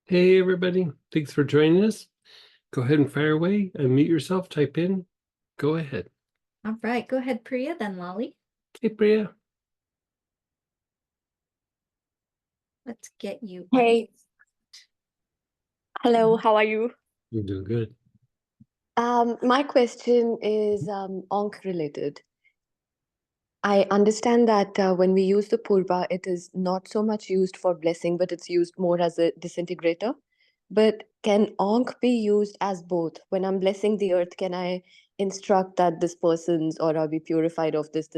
Hey, everybody. Thanks for joining us. Go ahead and fire away, unmute yourself, type in. Go ahead. All right, go ahead, Priya, then Lolly. Hey, Priya. Let's get you. Hey, hello, how are you? You're doing good. My question is Ankh related. I understand that when we use the purva, it is not so much used for blessing, but it's used more as a disintegrator. But can Ankh be used as both? When I'm blessing the earth, can I instruct that this person's or are we purified of this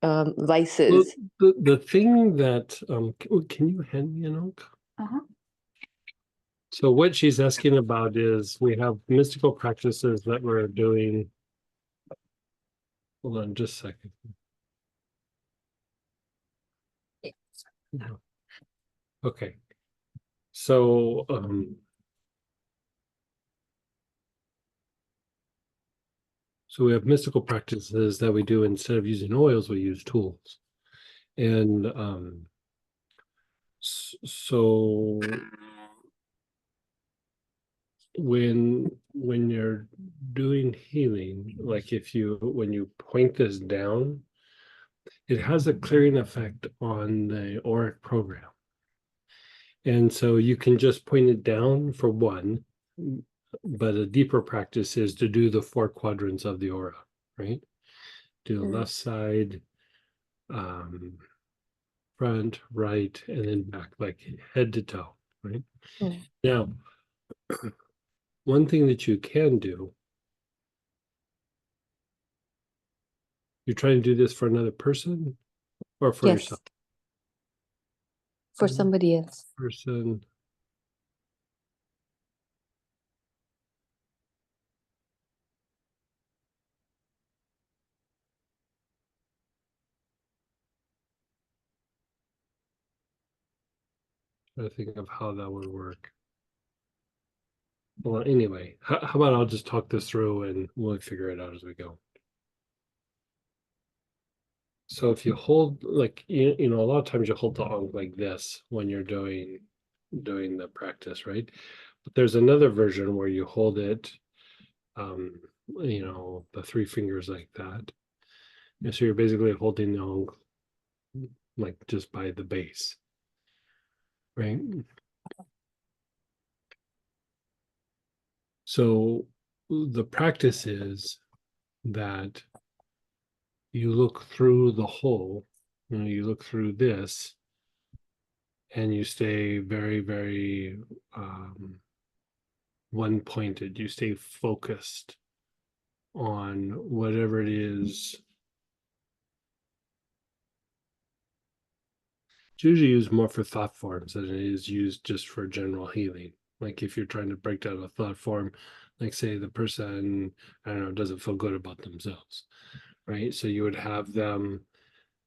Well, vices? the thing that, can you hand me an oak? Uh-huh. So what she's asking about is we have mystical practices that we're doing. Hold on just a second. Okay. So, so we have mystical practices that we do instead of using oils, we use tools. And so when you're doing healing, like when you point this down, it has a clearing effect on the auric program. And so you can just point it down for one, but a deeper practice is to do the four quadrants of the aura, right? Do the left side, front, right, and then back, like head to toe, right? Now, one thing that you can do, you're trying to do this for another person or for Yes, yourself? for somebody else. Person. I think of how that would work. Well, anyway, how about I'll just talk this through and we'll figure it out as we go. So if you hold, like, a lot of times you hold the Ankh like this when you're doing the practice, right? But there's another version where you hold it, the three fingers like that. And so you're basically holding the Ankh like just by the base, right? So the practice is that you look through the hole, you look through this, and you stay very, very one pointed. You stay focused on whatever it is. It's usually used more for thought forms than it is used just for general healing. Like if you're trying to break down a thought form, like say the person, I don't know, doesn't feel good about themselves, right? So you would have them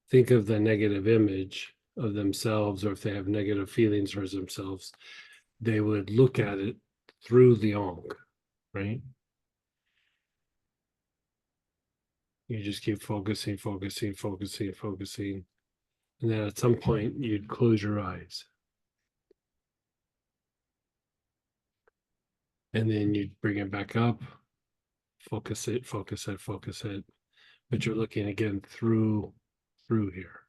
think of the negative image of themselves, or if they have negative feelings towards themselves, they would look at it through the Ankh, right? You just keep focusing, focusing, focusing, focusing. And then at some point, you'd close your eyes. And then you'd bring it back up, focus it, focus it, focus it. But you're looking again through here.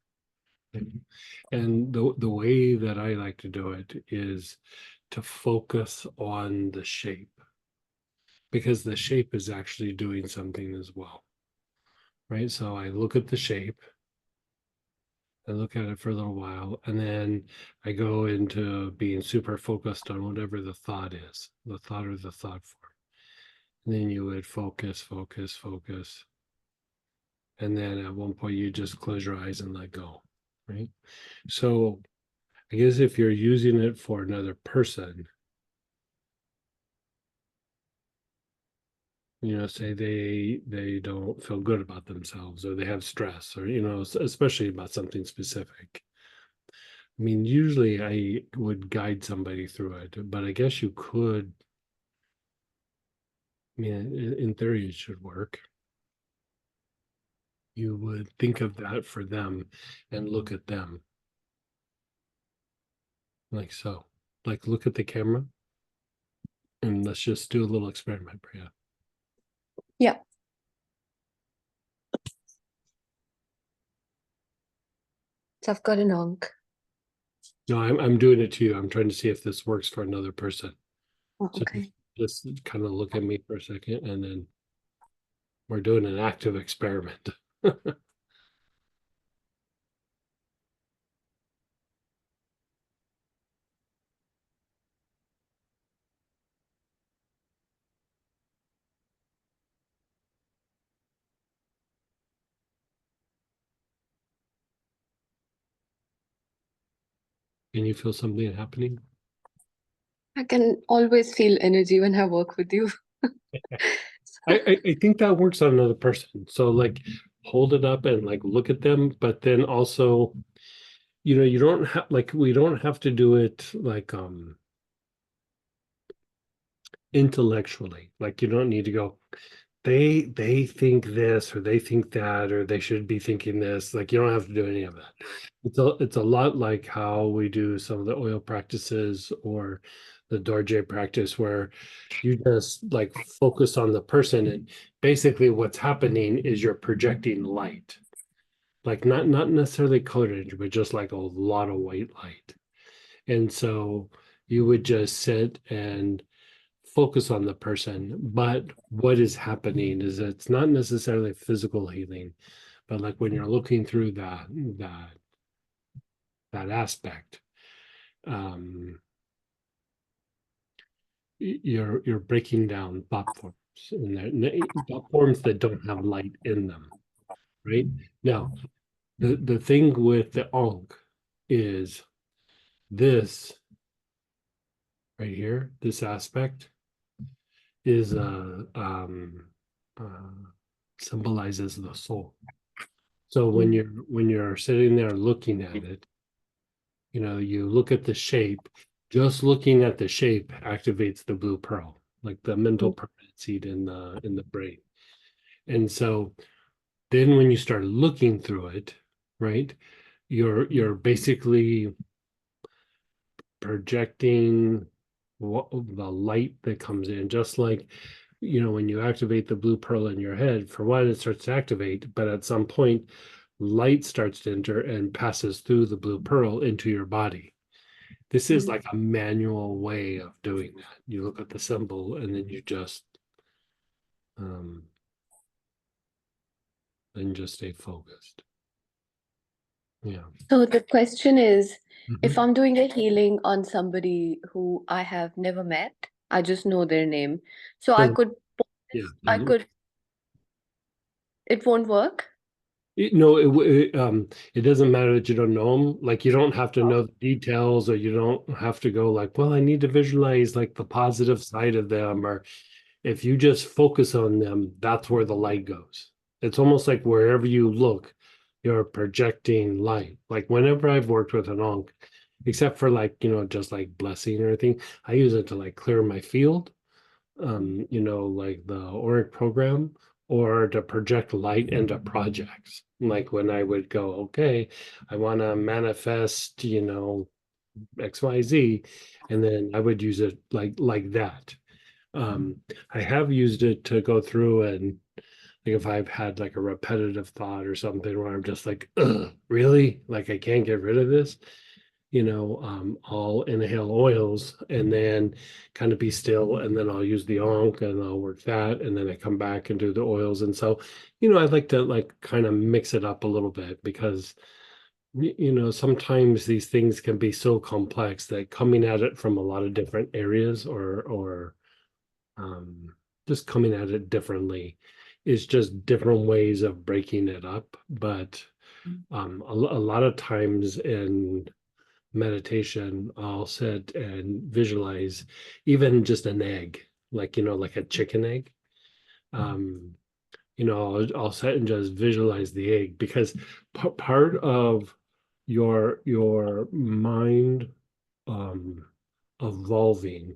And the way that I like to do it is to focus on the shape, because the shape is actually doing something as well, right? So I look at the shape, I look at it for a little while, and then I go into being super focused on whatever the thought is, the thought or the thought form. And then you would focus, focus, focus. And then at one point you just close your eyes and let go, right? So I guess if you're using it for another person, say they don't feel good about themselves, or they have stress, or especially about something specific. I mean, usually I would guide somebody through it, but I guess you could. I mean, in theory, it should work. You would think of that for them and look at them like so. like look at the camera and let's just do a little experiment, Priya. Yeah. So I've got an Ankh. No, I'm doing it to you. I'm trying to see if this works for another person. Oh, So okay. just kind of look at me for a second, and then we're doing an active experiment. Can you feel something happening? I can always feel energy when I work with you. I think that works on another person. So like hold it up and like look at them, but then also, you don't have like we don't have to do it like intellectually. Like you don't need to go, they think this or they think that or they should be thinking this. Like you don't have to do any of that. It's a lot like how we do some of the oil practices or the Dorje practice where you just like focus on the person, and basically what's happening is you're projecting light. Like not necessarily colored energy, but just like a lot of white light. And so you would just sit and focus on the person. But what is happening is it's not necessarily physical healing, but like when you're looking through that aspect, um, you're breaking down thought forms in there, thought forms that don't have light in them, right? Now, the thing with the Ankh is this right here, this aspect is symbolizes the soul. So when you're sitting there looking at it, you look at the shape. Just looking at the shape activates the blue pearl, like the mental permanent seed in the brain. And so then when you start looking through it, right, you're basically projecting the light that comes in, just like when you activate the blue pearl in your head. For one, it starts to activate, but at some point light starts to enter and passes through the blue pearl into your body. This is like a manual way of doing that. You look at the symbol and then you just stay focused. Yeah. So the question is, if Mhm. I'm doing a healing on somebody who I have never met, I just know their name. So I So could, yeah, I could, it won't work. No, it doesn't matter that you don't know them. Like you don't have to know the details, or you don't have to go like, well, I need to visualize like the positive side of them, or if you just focus on them, that's where the light goes. It's almost like wherever you look, you're projecting light. Like whenever I've worked with an Ankh, except for like, just like blessing or anything, I use it to like clear my field, like the Auric program, or to project light into projects. Like when I would go, okay, I want to manifest, XYZ, and then I would use it like that. Um, I have used it to go through and like if I've had like a repetitive thought or something where I'm just like, ugh, really? Like I can't get rid of this, I'll inhale oils and then kind of be still, and then I'll use the Ankh and I'll work that, and then I come back and do the oils. And so, I like to like kind of mix it up a little bit because sometimes these things can be so complex that coming at it from a lot of different areas or just coming at it differently is just different ways of breaking it up. But a lot of times in meditation, I'll sit and visualize even just an egg, like, like a chicken egg. Um, I'll sit and just visualize the egg because part of your mind evolving,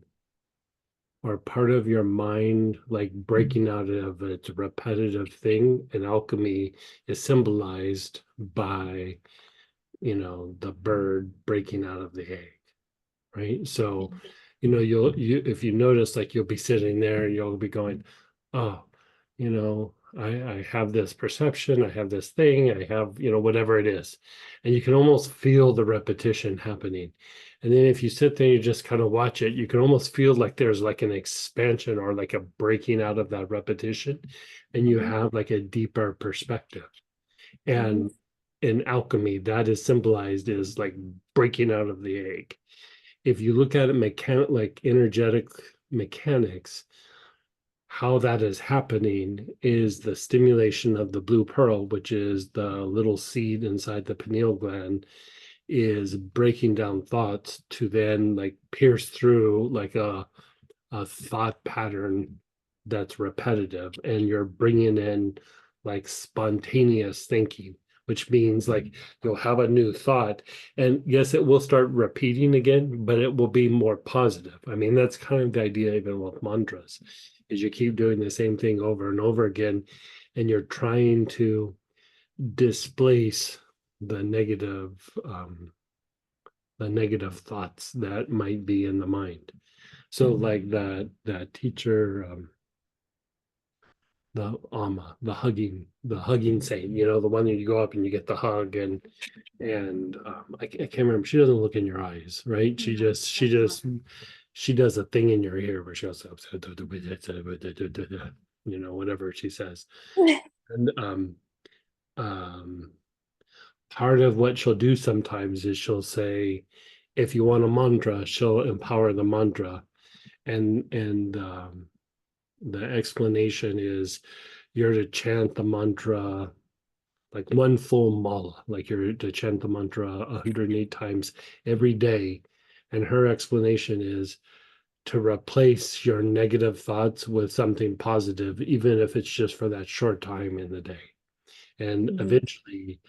or part of your mind like breaking out of its repetitive thing in alchemy, is symbolized by the bird breaking out of the egg, right? So, if you notice, like, you'll be sitting there and you'll be going, oh, I have this perception, I have this thing, I have, whatever it is. And you can almost feel the repetition happening. And then if you sit there, you just kind of watch it, you can almost feel like there's like an expansion or like a breaking out of that repetition. And you have like a deeper perspective. And in alchemy, that is symbolized as like breaking out of the egg. If you look at it like energetic mechanics, how that is happening is the stimulation of the blue pearl, which is the little seed inside the pineal gland, is breaking down thoughts to then like pierce through like a thought pattern that's repetitive, and you're bringing in like spontaneous thinking, which means like you'll have a new thought, and yes, it will start repeating again, but it will be more positive. I mean, that's kind of the idea even with mantras, is you keep doing the same thing over and over again, and you're trying to displace the negative thoughts that might be in the mind. So like that teacher, the the hugging saint, the one that you go up and you get the hug, and I can't remember. She doesn't look in your eyes, right? She does a thing in your ear where she goes, whatever she says. And part of what she'll do sometimes is she'll say, if you want a mantra, she'll empower the mantra, and the explanation is you're to chant the mantra like one full mala, like you're to chant the mantra 108 times every day. And her explanation is to replace your negative thoughts with something positive, even if it's just for that short time in the day. And eventually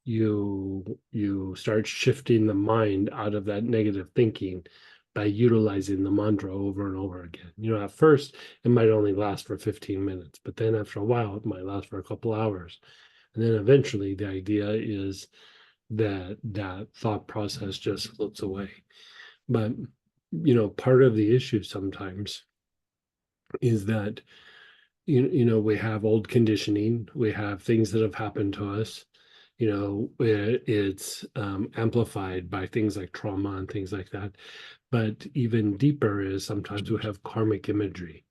you start shifting the mind out of that negative thinking by utilizing the mantra over and over again. At first it might only last for 15 minutes, but then after a while it might last for a couple hours. And then eventually the idea is that that thought process just floats away. But part of the issue sometimes is that we have old conditioning, we have things that have happened to us, it's amplified by things like trauma and things like that. But even deeper is sometimes we have karmic imagery.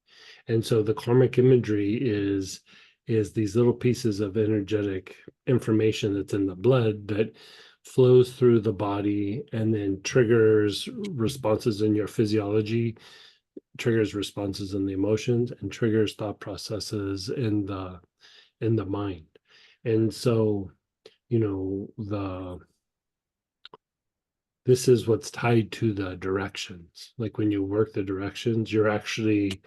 And so the karmic imagery is these little pieces of energetic information that's in the blood that flows through the body and then triggers responses in your physiology, triggers responses in the emotions, and triggers thought processes in the mind. And so this is what's tied to the directions. Like when you work the directions, you're actually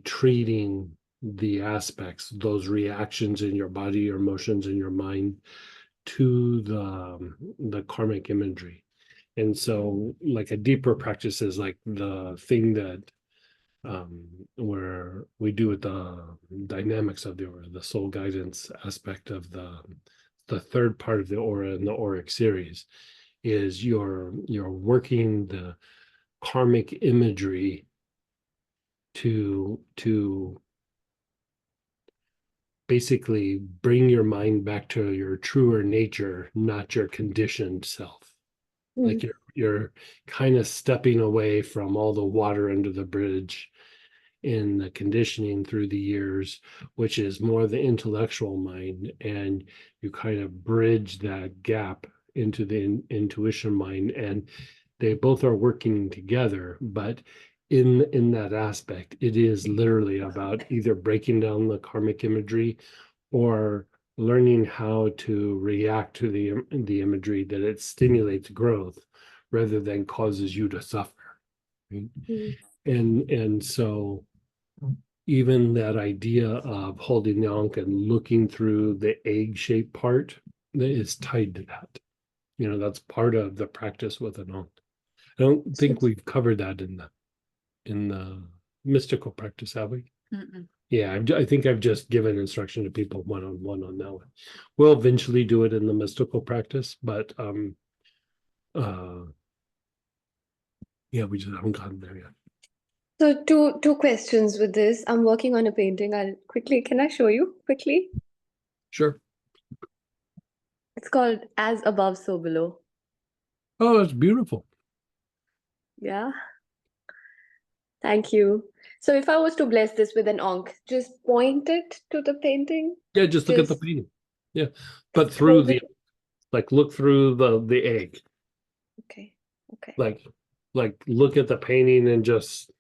treating the aspects, those reactions in your body, your emotions in your mind, to the karmic imagery. And so like a deeper practice is like the thing that where we do with the dynamics of the aura, the soul guidance aspect of the third part of the aura in the auric series, is you're working the karmic imagery to basically bring your mind back to your truer nature, not your conditioned self. Like you're kind of stepping away from all the water under the bridge in the conditioning through the years, which is more the intellectual mind, and you kind of bridge that gap into the intuition mind, and they both are working together. But in that aspect, it is literally about either breaking down the karmic imagery or learning how to react to the imagery, that it stimulates growth rather than causes you to suffer, right? And so even that idea of holding the Ankh and looking through the egg-shaped part that is tied to that. That's part of the practice with an Ankh. I don't think we've covered that in the mystical practice, have we? Mm-mm. Yeah, I think I've just given instruction to people one-on-one on that one. We'll eventually do it in the mystical practice, but Yeah, we just haven't gotten there yet. So two questions with this. I'm working on a painting. Can I show you quickly? Sure. It's called As Above, So Below. Oh, that's beautiful. Yeah. Thank you. So if I was to bless this with an Ankh, just point it to the painting. Yeah, just look at the Just painting. Yeah, but through hold the, it. like, look through the egg. Okay. Okay. Like look at the painting and just,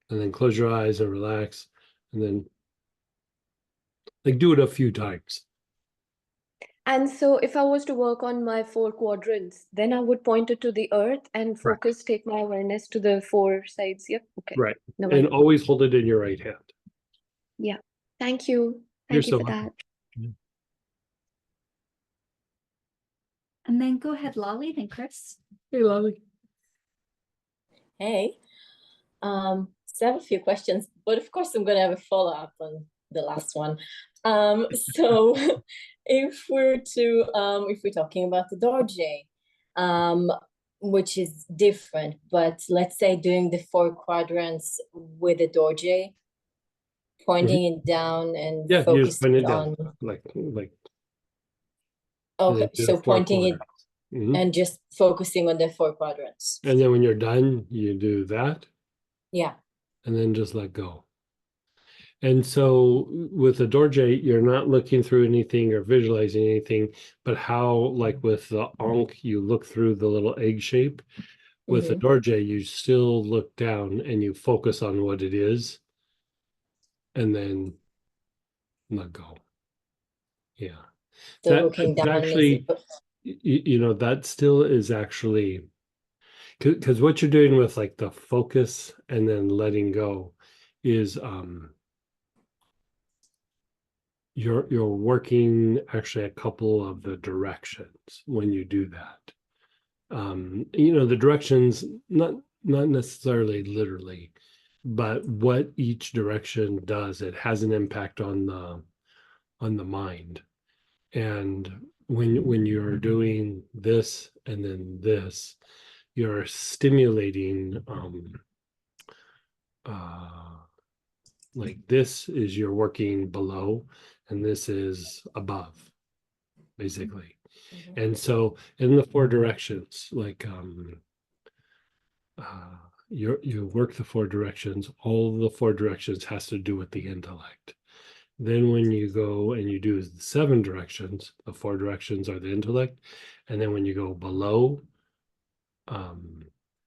and then close your eyes and relax, and then like do it a few times. And so if I was to work on my 4 quadrants, then I would point it to the earth and Right. take my awareness to the 4 sides. Yep. Okay. Right. Now And always hold it in your right hand. yeah. Thank you. You're Thank you so for welcome. that. And then go ahead, Lolly, then Chris. Hey, Lolly. Hey, so I have a few questions, but of course I'm gonna have a follow-up on the last one. So if we're talking about the Dorje, which is different, but let's say doing the 4 quadrants with the Dorje, pointing it down and Yeah, you just point focusing it down, on, like, and okay, then do so the 4 pointing it quadrants. Mhm. and just focusing on the 4 quadrants. And then when you're done, you do that, Yeah. and then just let go. And so with the Dorje, you're not looking through anything or visualizing anything, but how, like with the Ankh, you look through the little egg shape. With the Dorje, you still look down and you focus on what it is, and then let go. Yeah. So looking That's down actually, that still is actually, because what you're doing with like the focus and then letting go is you're working actually a couple of the directions when you do that. The directions, not necessarily literally, but what each direction does, it has an impact on the mind. And when you're doing this and then this, you're stimulating like this is you're working below and this is above, basically. And so in the 4 directions, like you work the 4 directions, all the 4 directions has to do with the intellect. Then when you go and you do the 7 directions, the 4 directions are the intellect. And then when you go below,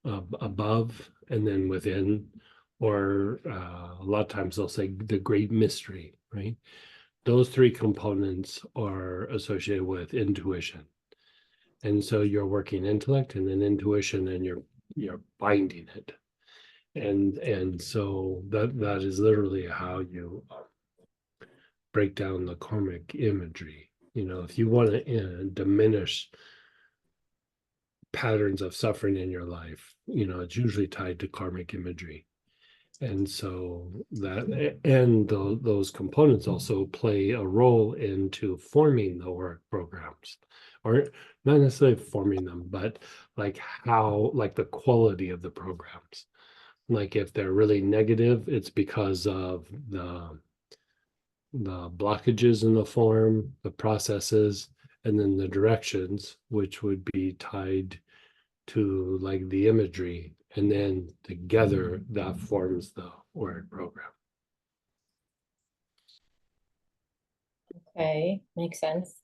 above, and then within, or a lot of times they'll say the great mystery, right? Those 3 components are associated with intuition. And so you're working intellect and then intuition, and you're binding it. And so that is literally how you break down the karmic imagery. If you want to diminish patterns of suffering in your life, it's usually tied to karmic imagery. And so that, and those components also play a role into forming the work programs, or not necessarily forming them, but like the quality of the programs. Like if they're really negative, it's because of the blockages in the form, the processes, and then the directions, which would be tied to like the imagery, and then together that forms the word program. Okay, makes sense.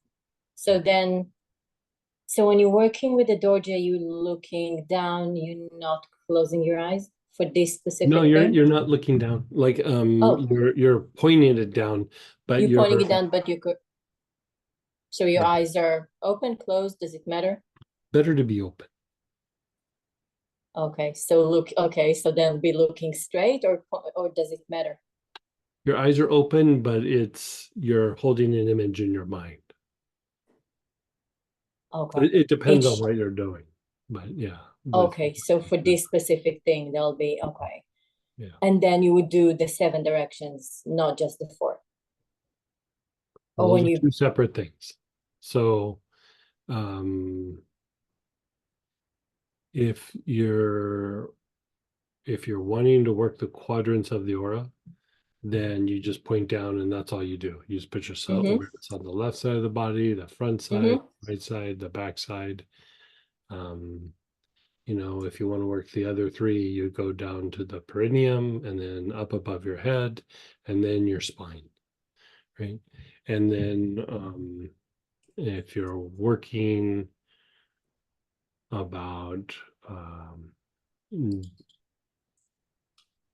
So when you're working with the Dorje, you're looking down, you're not closing your eyes for this specific No, thing? you're not looking down. Like Oh. you're pointing it down, but You're pointing it down, but you could. So your Yeah. eyes are open, closed, does it matter? Better to be open. Okay, so then be looking straight, or does it matter? Your eyes are open, but you're holding an image in your mind. Okay. It depends on what you're doing, but yeah. Okay, so for this specific thing, there'll be, okay. Yeah. And then you would do the 7 directions, not just the 4. Well, Or those when are you, 2 separate things. So um, if you're wanting to work the quadrants of the aura, then you just point down and that's all you do. You just put yourself Mm-hmm. awareness on the left side of the body, the front side, Mm-hmm. right side, the back side. You know, if you want to work the other three, you go down to the perineum and then up above your head and then your spine, right? And then if you're working about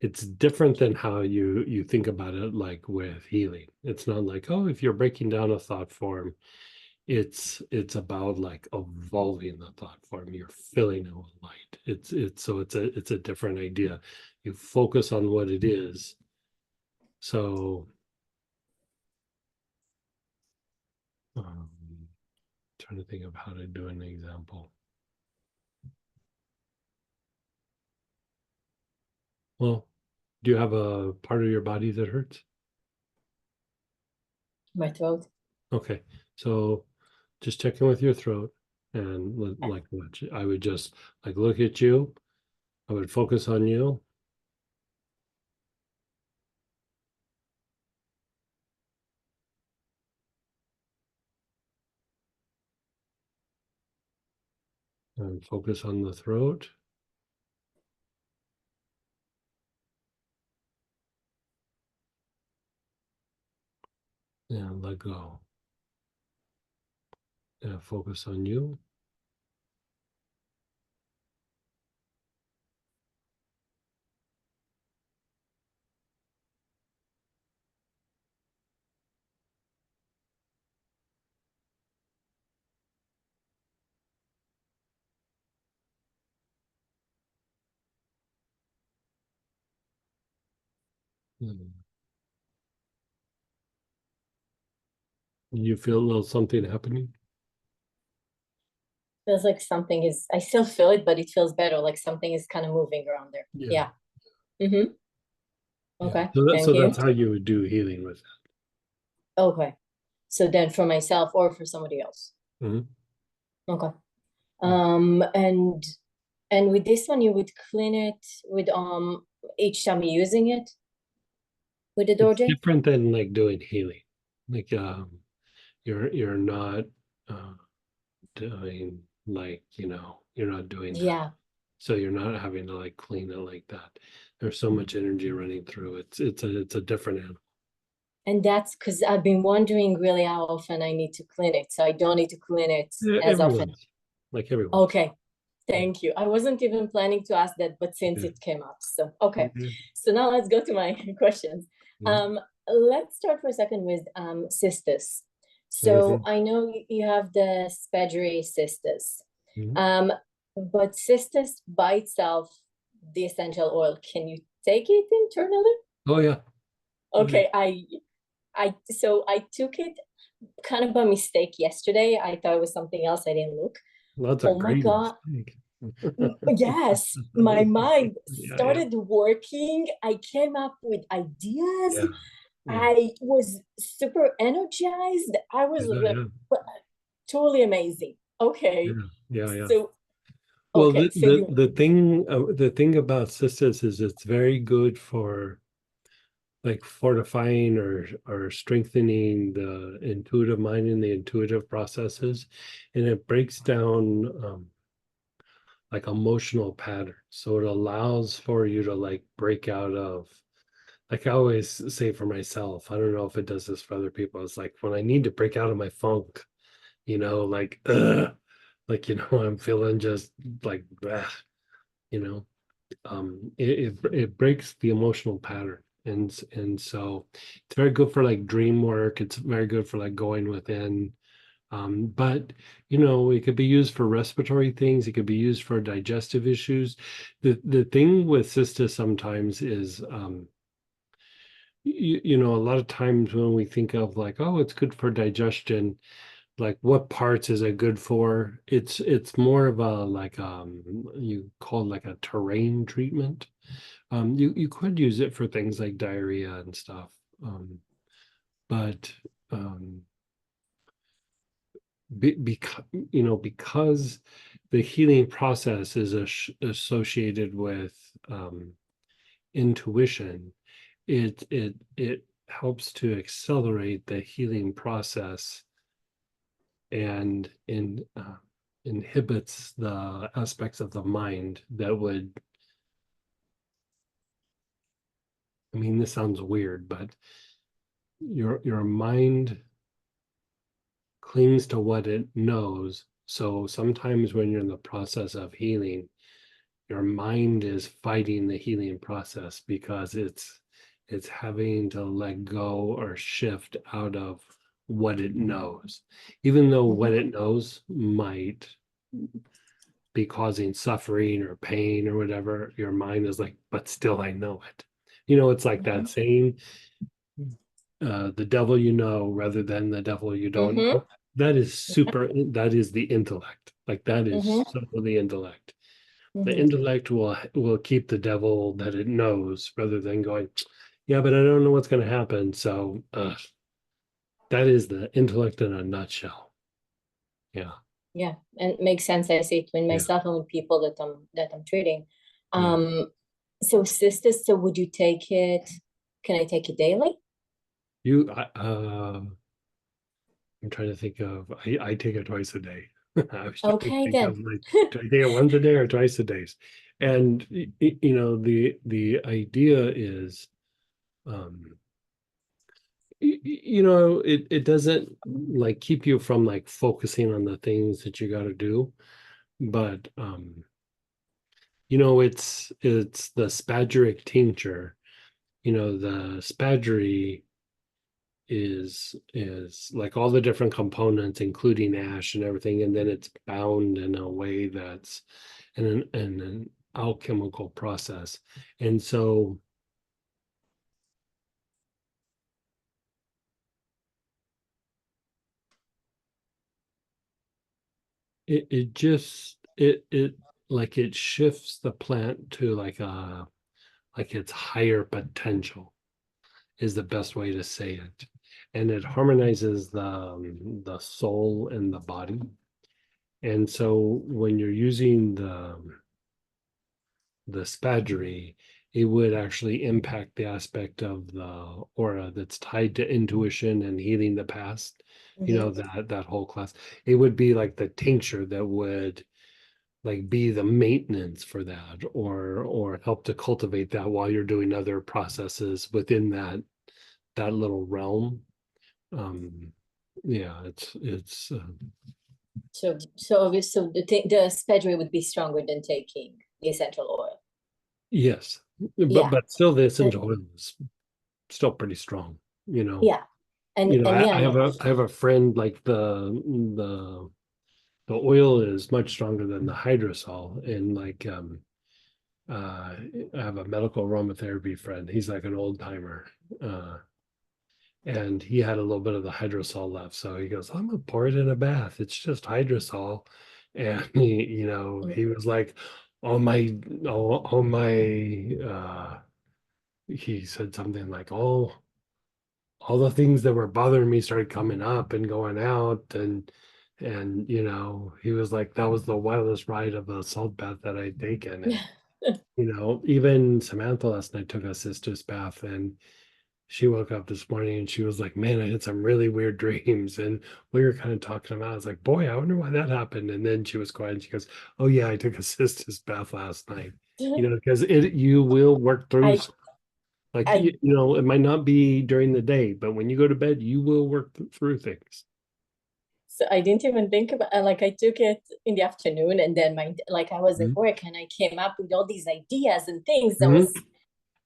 it's different than how you think about it, like with healing. It's not like, oh, if you're breaking down a thought form, it's about like evolving the thought form. You're filling it with light. It's a different idea. You focus on what it is. So trying to think of how to do an example. Well, do you have a part of your body that hurts? My throat. Okay, so just check in with your throat and like I would just like look at you. I would focus on you. And focus on the throat. And let go. And focus on you. You feel a little something happening? Feels like something is, I still feel it, but it feels better. Like something is kind of moving around there. Yeah. Yeah. Mm-hmm. Yeah. Okay. So Thank that's you. how you would do healing with Okay. So then for myself or for somebody else. it. Mhm. Okay. Yeah. And with this one you would clean it with each time you're using it with the It's Dorje? different than like doing healing. Like you're not doing like, you're not doing that. Yeah. So you're not having to like clean it like that. There's so much energy running through. It's a different animal. And that's because I've been wondering really how often I need to clean it. So I don't need to clean it as often. Everyone's like everyone. Okay. Thank you. I wasn't even planning to ask that, but since Yeah. it came up. So, okay. Mhm. So now let's go to my questions. Mhm. Let's start for a second with Cistus. So Mhm. I know you have the Spaghery Cistus. Mhm. But Cistus by itself, the essential oil, can you take it internally? Oh yeah. Okay, I took it kind of by mistake yesterday. I thought it was something else. I didn't look. Well, that's a Oh my great God. mistake. Yes, my mind Yeah, started working. I came up with ideas. yeah, yeah, I was super energized. I was yeah, totally amazing. Okay. yeah, yeah, yeah. So, Well, okay. So you, the thing about cystis is it's very good for like fortifying or strengthening the intuitive mind and the intuitive processes, and it breaks down like emotional patterns. So it allows for you to like break out of, like I always say for myself, I don't know if it does this for other people. It's like when I need to break out of my funk, like like I'm feeling just like you know, it breaks the emotional pattern. And so it's very good for like dream work. It's very good for like going within. But it could be used for respiratory things. It could be used for digestive issues. The thing with cystis sometimes is a lot of times when we think of like, oh, it's good for digestion, like what parts is it good for? It's more of a like you call it like a terrain treatment. You could use it for things like diarrhea and stuff. But because because the healing process is associated with intuition, it helps to accelerate the healing process and inhibits the aspects of the mind that would, I mean, this sounds weird, but your mind clings to what it knows. So sometimes when you're in the process of healing, your mind is fighting the healing process because it's having to let go or shift out of what it knows, even though what it knows might be causing suffering or pain or whatever. Your mind is like, but still I know it. It's like that saying, the devil you know rather than the devil you don't know. That is that is the intellect. Like that is so the intellect. The intellect will keep the devil that it knows rather than going, yeah, but I don't know what's going to happen. So that is the intellect in a nutshell. Yeah. Yeah, and it makes sense. I see it with myself and with people that I'm treating. So Cistus, so would you take it? Can I take it daily? I'm trying to think of, I take it twice a day. I was trying to Okay, think of, then. like, do I take it once a day or twice a day? And the idea is, it doesn't like keep you from like focusing on the things that you got to do, but it's the spagyric tincture. The spadgery is like all the different components, including ash and everything, and then it's bound in a way that's in an alchemical process. And so it just it like it shifts the plant to like its higher potential is the best way to say it. And it harmonizes the soul and the body. And so when you're using the spadgery, it would actually impact the aspect of the aura that's tied to intuition and healing the past. That whole class. It would be like the tincture that would like be the maintenance for that, or help to cultivate that while you're doing other processes within that little realm. Yeah, it's So the spadgery would be stronger than taking the essential oil. yes, Yeah. but still the essential oil is still pretty strong. Yeah. I have a friend, like the oil is much stronger than the hydrosol, and like I have a medical aromatherapy friend. He's like an old timer. And he had a little bit of the hydrosol left. So he goes, I'm gonna pour it in a bath. It's just hydrosol. And he was like, on my he said something like, all the things that were bothering me started coming up and going out, and he was like, that was the wildest ride of a salt bath that I'd taken. And even Samantha last night took a Cistus bath, and she woke up this morning and she was like, man, I had some really weird dreams. And we were kind of talking about, I was like, boy, I wonder why that happened. And then she was quiet and she goes, oh yeah, I took a Cistus bath last night. Because you will work through it might not be during the day, but when you go to bed, you will work through things. So I didn't even think about like I took it in the afternoon, and then I was at work and I came up with all these ideas and things that was.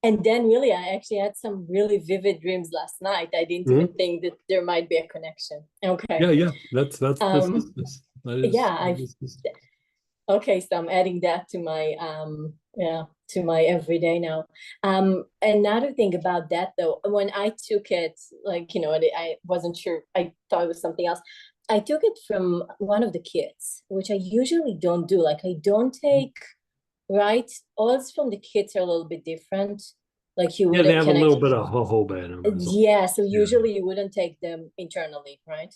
And then really, I actually had some really vivid dreams last night. I didn't even think that there might be a connection. Okay. Yeah. That's the Cistus. Okay, so I'm adding that to my to my everyday now. Another thing about that though, when I took it, I wasn't sure. I thought it was something else. I took it from one of the kits, which I usually don't do. Like I don't take. Right, oils from the kits are a little bit different. Like you would, they have a little bit of jojoba in them. Yeah, so usually you wouldn't take them internally, right?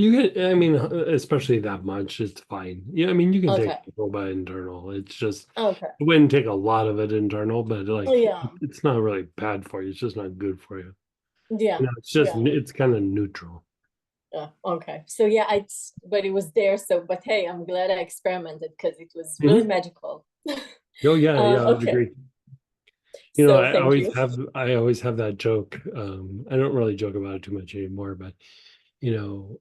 You get, I mean, especially that much, it's fine. Yeah, I mean, you can take Okay. jojoba internal. It's just, Okay. it wouldn't take a lot of it internal, but like, Oh, yeah. it's not really bad for you. It's just not good for you. Yeah. You know, it's just, Yeah. it's kind of neutral. Yeah. Okay. So yeah, but it was there. So, but hey, I'm glad I experimented because it was Mm-hmm. really magical. Oh yeah, yeah, I'd Okay. agree. You know, So thank you. I always have that joke. I don't really joke about it too much anymore, but you know,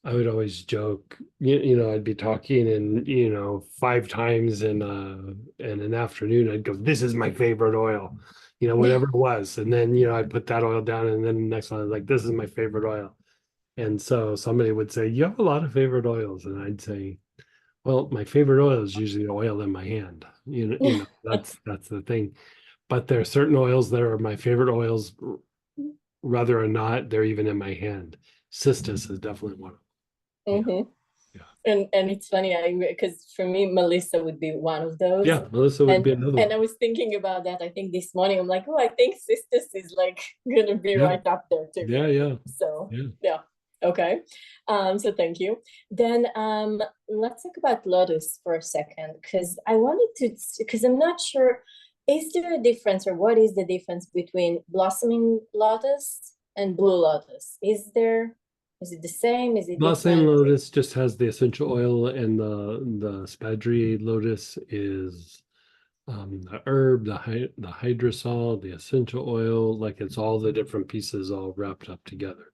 I would always joke, you know, I'd be talking and, you know, 5 times in an afternoon, I'd go, this is my favorite oil, you know, whatever it was. And then, you know, I'd put that oil down and then the next one, I was like, this is my favorite oil. And so somebody would say, you have a lot of favorite oils. And I'd say, well, my favorite oil is usually the oil in my hand. You know, that's the thing. But there are certain oils that are my favorite oils, whether or not they're even in my hand. Cistus is definitely one of them. Mm-hmm. Yeah. And it's funny, because for me, Melissa would be one of those. Yeah, Melissa would And be another and one. I was thinking about that. I think this morning I'm like, oh, I think Cistus is like gonna be Yeah. right up there too. Yeah, yeah. So Yeah. yeah. Okay. So thank you. Then let's talk about Lotus for a second, because I wanted to, because I'm not sure, is there a difference, or what is the difference between blossoming lotus and blue lotus? Is it the same? Is it Blossoming different? lotus just has the essential oil, and the spadri lotus is the herb, the hydrosol, the essential oil, like it's all the different pieces all wrapped up together.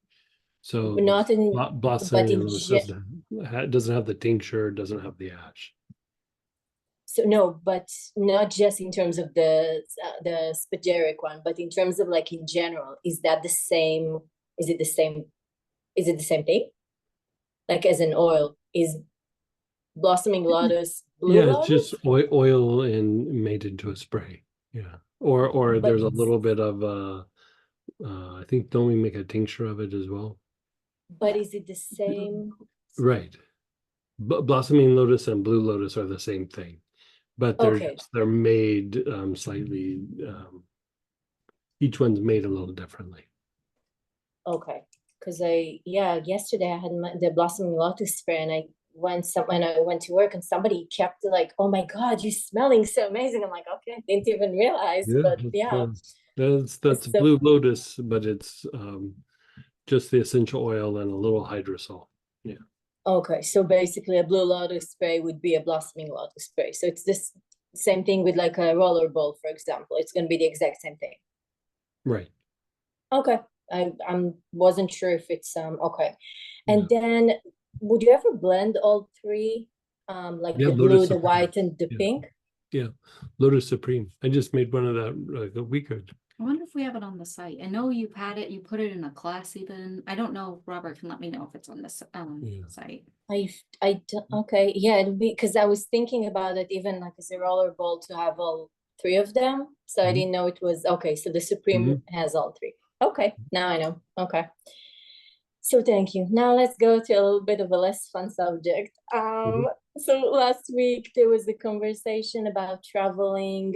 So Not in, but blossoming in lotus doesn't have the tincture, doesn't have the ash. so no, but not just in terms of the spagyric one, but in terms of like in general, is that the same? Is it the same? Is it the same thing? Like as an oil, is blossoming lotus blue Yeah, it's lotus? just oil and made into a spray. Yeah. Or But there's a little bit of I think don't we make a tincture of it as well? is it the same? Right. Blossoming lotus and blue lotus are the same thing, but Okay. they're made slightly each one's made a little differently. Okay. Because yesterday I had the blossoming lotus spray, and I went to work, and somebody kept like, oh my God, you're smelling so amazing. I'm like, okay, I didn't even realize, Yeah, but yeah. that's So blue lotus, but it's just the essential oil and a little hydrosol. Yeah. okay, so basically a blue lotus spray would be a blossoming lotus spray. So it's this same thing with like a roller ball, for example. It's going to be the exact same thing. Right. Okay. I wasn't sure if it's okay. And Yeah. then would you ever blend all three? Like Yeah, the Lotus blue, the Supreme. white, and the Yeah. pink? Yeah, Lotus Supreme. I just made one of that like a week ago. I wonder if we have it on the site. I know you've had it, you put it in a class even. I don't know, Robert can let me know if it's on this Yeah. site. Okay, yeah, it'd be because I was thinking about it even like as a roller ball to have all three of them. So I Mhm. didn't know it was okay. So the Supreme has all three. Okay, now I know. Okay. So thank you. Now let's go to a little bit of a less fun subject. So last week there was a conversation about traveling,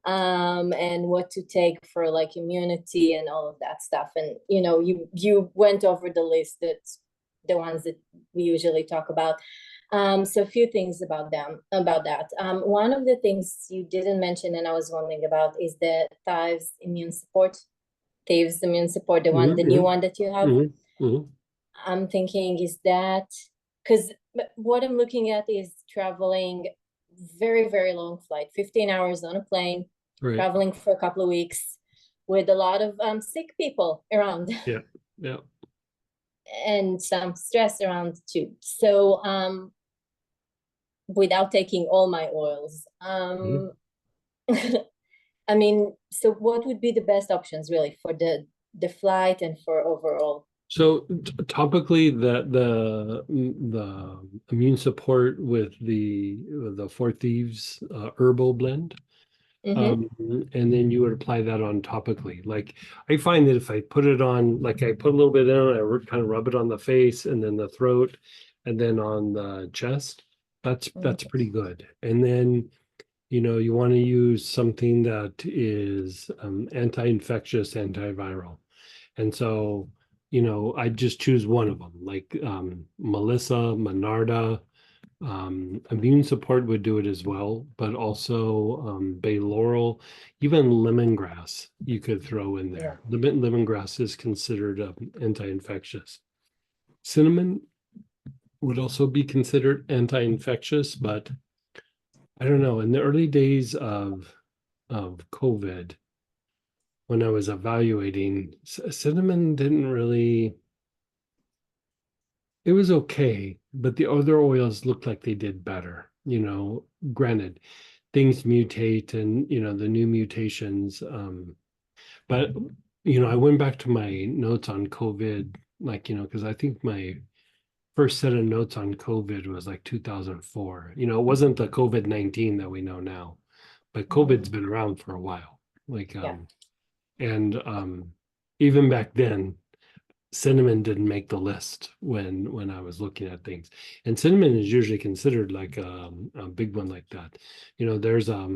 and what to take for like immunity and all of that stuff. And you went over the list, that's the ones that we usually talk about. So a few things about that. One of the things you didn't mention and I was wondering about is the Thieves immune support. Thieves immune support, the new one that you have. I'm thinking, is that because what I'm looking at is traveling very, very long flight, 15 hours on a plane, Right. traveling for a couple of weeks with a lot of sick people around. Yeah. Yeah. And some stress around too. So without taking all my oils, I mean, so what would be the best options really for the flight and for overall? So topically, the immune support with the Four Thieves herbal blend, and then you would apply that on topically. Like I find that if I put it on, like I put a little bit in, I kind of rub it on the face and then the throat, and then on the chest. That's pretty good. And then you want to use something that is anti-infectious, antiviral, and so. you know, I'd just choose one of them, like Melissa, Monarda, immune support would do it as well, but also bay laurel, even lemongrass you could throw in there. Lemongrass is considered anti-infectious. Cinnamon would also be considered anti-infectious, but I don't know. In the early days of COVID, when I was evaluating, cinnamon didn't really. It was okay, but the other oils looked like they did better. You know, granted, things mutate, and you know the new mutations. But you know, I went back to my notes on COVID, like you know, because I think my first set of notes on COVID was like 2004. You know, it wasn't the COVID-19 that we know now, but COVID's been around for a while. Like, and even back then, cinnamon didn't make the list when I was looking at things. And cinnamon is usually considered like a big one like that. You know, there's a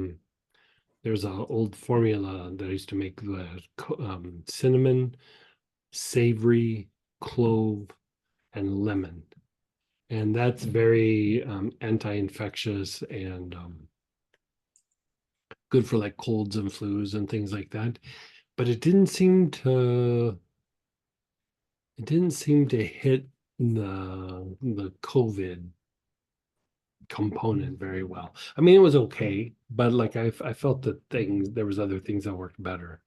old formula that I used to make the cinnamon, savory, clove, and lemon. And that's very anti-infectious and good for like colds and flus and things like that. But it didn't seem to hit the COVID component very well. I mean, it was okay, but like I felt that there was other things that worked better.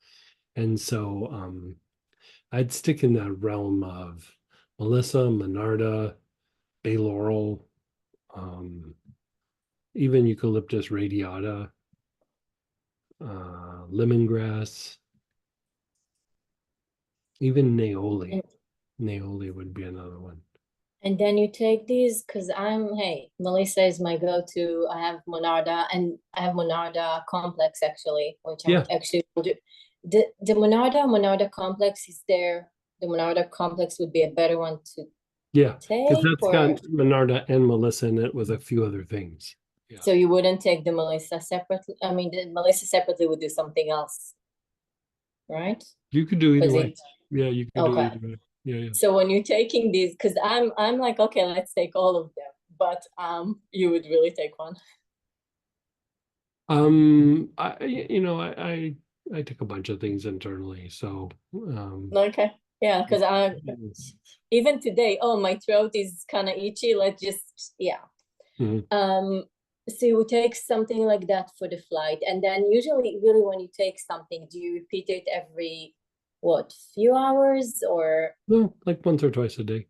And so I'd stick in that realm of Melissa, Monarda, bay laurel, even eucalyptus radiata, lemongrass, even Naoli. Naoli would be another one. And then you take these, because hey, Melissa is my go-to. I have Monarda, and I have Monarda complex actually, which I'm actually do. The Monarda complex is there. The Monarda complex would be a better one to take. Because that's got Monarda and Melissa in it with a few other things. Yeah. So you wouldn't take the Melissa separately? I mean, the Melissa separately would do something else, right? You could do either way. Yeah, you can do either way. Yeah. So when you're taking these, because I'm like, okay, let's take all of them, but you would really take one. I take a bunch of things internally, so okay, yeah, because even today, my throat is kind of itchy. Let's just so you would take something like that for the flight, and then usually, really, when you take something, do you repeat it every few hours or? No, like once or twice a day.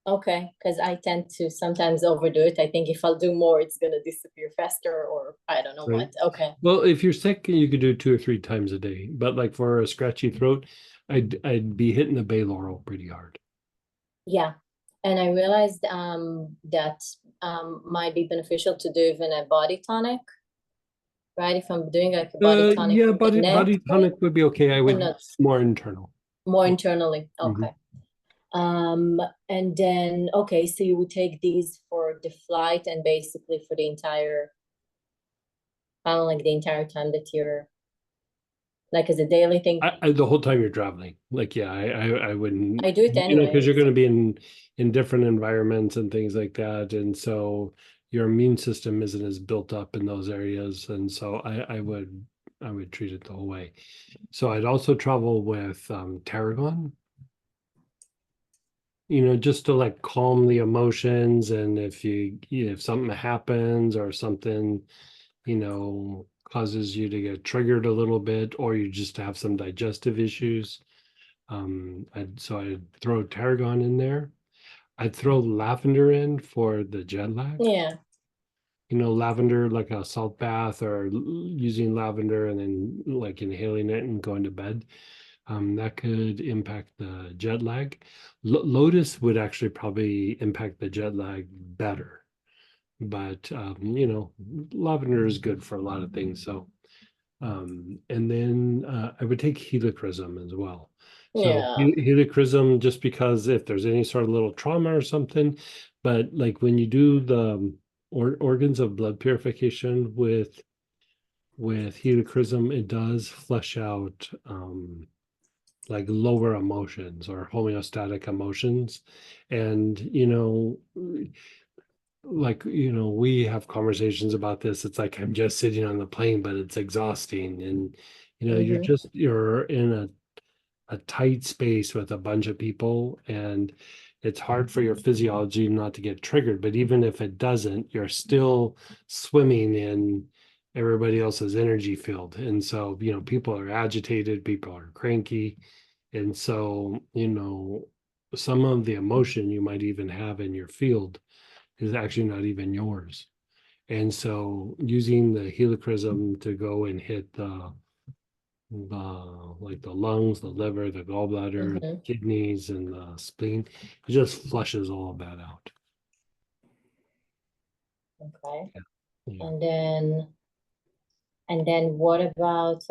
Okay, because I tend to sometimes overdo it. I think if I'll do more, it's gonna disappear faster, or I don't know what. Okay. Well, if you're sick, you could do 2 or 3 times a day. But like for a scratchy throat, I'd be hitting the bay laurel pretty hard. Yeah, and I realized that might be beneficial to do even a body tonic, right? If I'm doing like a body tonic. Yeah, body tonic would be okay. I would more internal. More internally, okay. And then so you would take these for the flight and basically for the entire, I don't like the entire time that you're like as a daily thing. The whole time you're traveling, like I wouldn't. I do it anyway, because you're going to be in different environments and things like that, and so your immune system isn't as built up in those areas, and so I would treat it the whole way. So I'd also travel with tarragon. You know, just to like calm the emotions, and if something happens or something, you know, causes you to get triggered a little bit, or you just have some digestive issues, I'd throw tarragon in there. I'd throw lavender in for the jet lag. Yeah. You know, lavender, like a salt bath, or using lavender and then like inhaling it and going to bed. That could impact the jet lag. Lotus would actually probably impact the jet lag better. But, you know, lavender is good for a lot of things. So, and then I would take helichrysum as well. So helichrysum, just because if there's any sort of little trauma or something, but like when you do the organs of blood purification with helichrysum, it does flush out like lower emotions or homeostatic emotions. And, you know, like, you know, we have conversations about this. It's like I'm just sitting on the plane, but it's exhausting. And, you know, Mm-hmm. you're in a tight space with a bunch of people, and it's hard for your physiology not to get triggered. But even if it doesn't, you're still swimming in everybody else's energy field. And so, you know, people are agitated, people are cranky. And so, you know, some of the emotion you might even have in your field is actually not even yours. And so using the helichrysum to go and hit like the lungs, the liver, the gallbladder, Mm-hmm. kidneys, and the spleen, it just flushes all of that out. Okay. Yeah. And then what about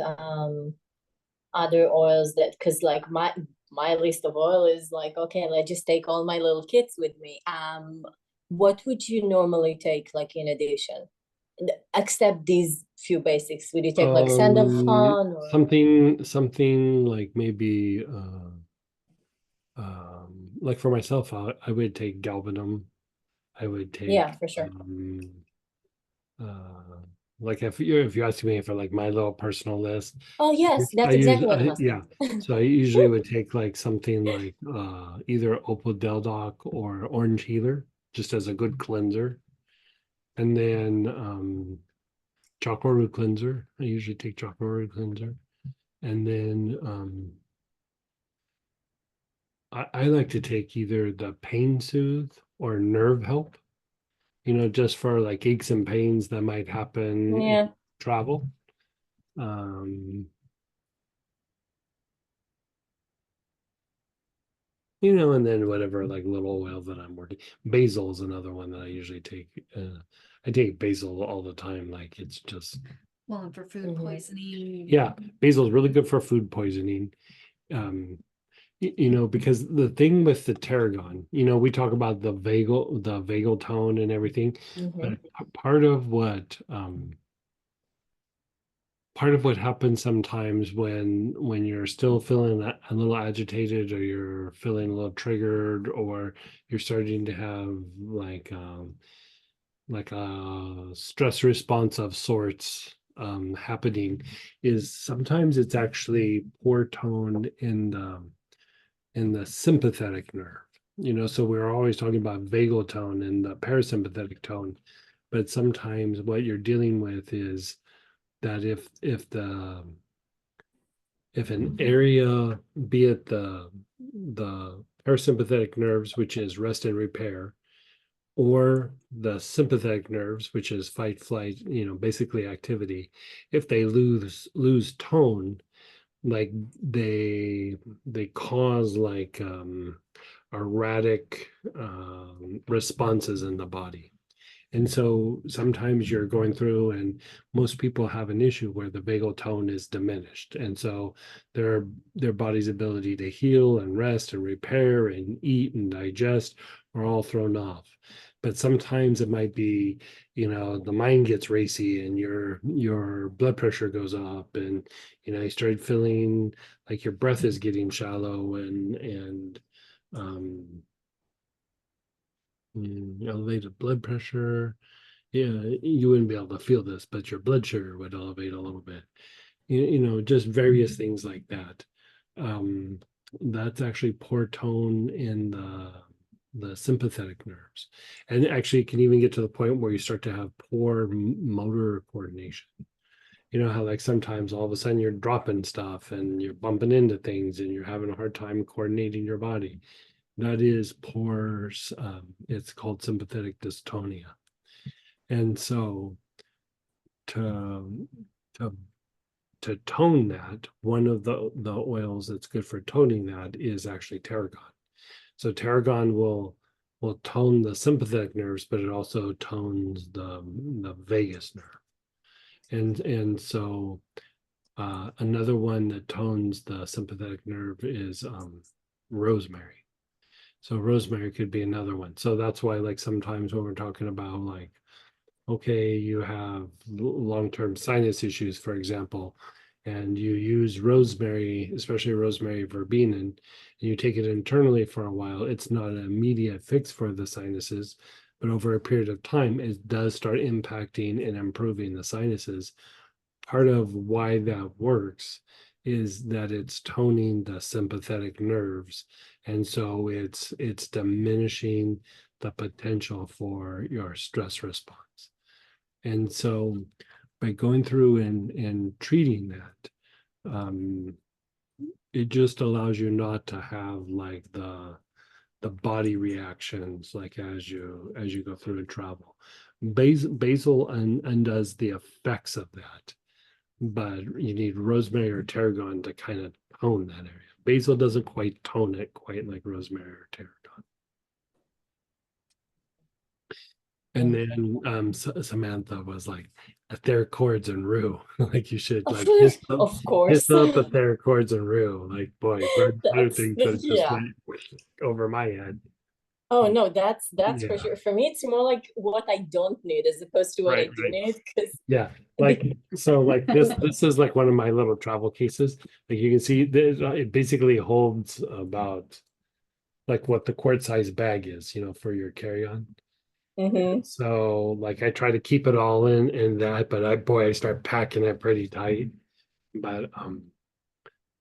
other oils that, because like my list of oil is like, okay, let's just take all my little kits with me. What would you normally take like in addition? Except these few basics. Would you take like sandalphon or Something like maybe like for myself, I would take galbanum. I would yeah, take for sure. uh like if you ask me for like my little personal list, Oh yes, that's exactly what I'm yeah. asking. So I usually would take like something like either opodeldoc or orange healer, just as a good cleanser. And then chakra root cleanser. I usually take chakra root cleanser. And then I like to take either the pain soothe or nerve help, you know, just for like aches and pains that might happen in Yeah. travel. Um, you know, and then whatever like little oil that I'm working. Basil is another one that I usually take. I take basil all the time. Like it's just, Well, and for food Mhm. poisoning. yeah, basil is really good for food poisoning. You know, because the thing with the tarragon, you know, we talk about the vagal tone and everything, but Mhm. part of what happens sometimes when you're still feeling a little agitated, or you're feeling a little triggered, or you're starting to have like a stress response of sorts happening, is sometimes it's actually poor tone in the sympathetic nerve. You know, so we're always talking about vagal tone and the parasympathetic tone, but sometimes what you're dealing with is that if an area, be it the parasympathetic nerves, which is rest and repair, or the sympathetic nerves, which is fight, flight, you know, basically activity, if they lose tone, like they cause like erratic responses in the body. And so sometimes you're going through, and most people have an issue where the vagal tone is diminished. And so their body's ability to heal and rest and repair and eat and digest are all thrown off. But sometimes it might be, you know, the mind gets racy and your blood pressure goes up, and you know, you start feeling like your breath is getting shallow, and um elevated blood pressure. Yeah, you wouldn't be able to feel this, but your blood sugar would elevate a little bit. You know, just various things like that. Um, that's actually poor tone in the sympathetic nerves, and actually it can even get to the point where you start to have poor motor coordination. You know how like sometimes all of a sudden you're dropping stuff and you're bumping into things and you're having a hard time coordinating your body. That is poor. It's called sympathetic dystonia. And so to to to tone that, one of the oils that's good for toning that is actually tarragon. So tarragon will tone the sympathetic nerves, but it also tones the vagus nerve. And so another one that tones the sympathetic nerve is rosemary. So rosemary could be another one. So that's why like sometimes when we're talking about like, okay, you have long-term sinus issues, for example, and you use rosemary, especially rosemary verbena, and you take it internally for a while, it's not an immediate fix for the sinuses, but over a period of time, it does start impacting and improving the sinuses. Part of why that works is that it's toning the sympathetic nerves, and so it's diminishing the potential for your stress response. And so by going through and treating that, it just allows you not to have like the body reactions like as you go through and travel. Basil undoes the effects of that, but you need rosemary or tarragon to kind of tone that area. Basil doesn't quite tone it quite like rosemary or tarragon. And then Samantha was like, etheric chords and rue. Like you should like Of course. hit up etheric chords and rue. Like boy, other things that just Yeah. went over my head. Oh no, that's for Yeah. sure. For me, it's more like what I don't need as opposed to what I Right, do right. need. Because Yeah, like so like this is like one of my little travel cases. Like you can see it basically holds about like what the quart size bag is, for your carry-on. So like I try to keep it all in that, but I start packing it pretty tight. But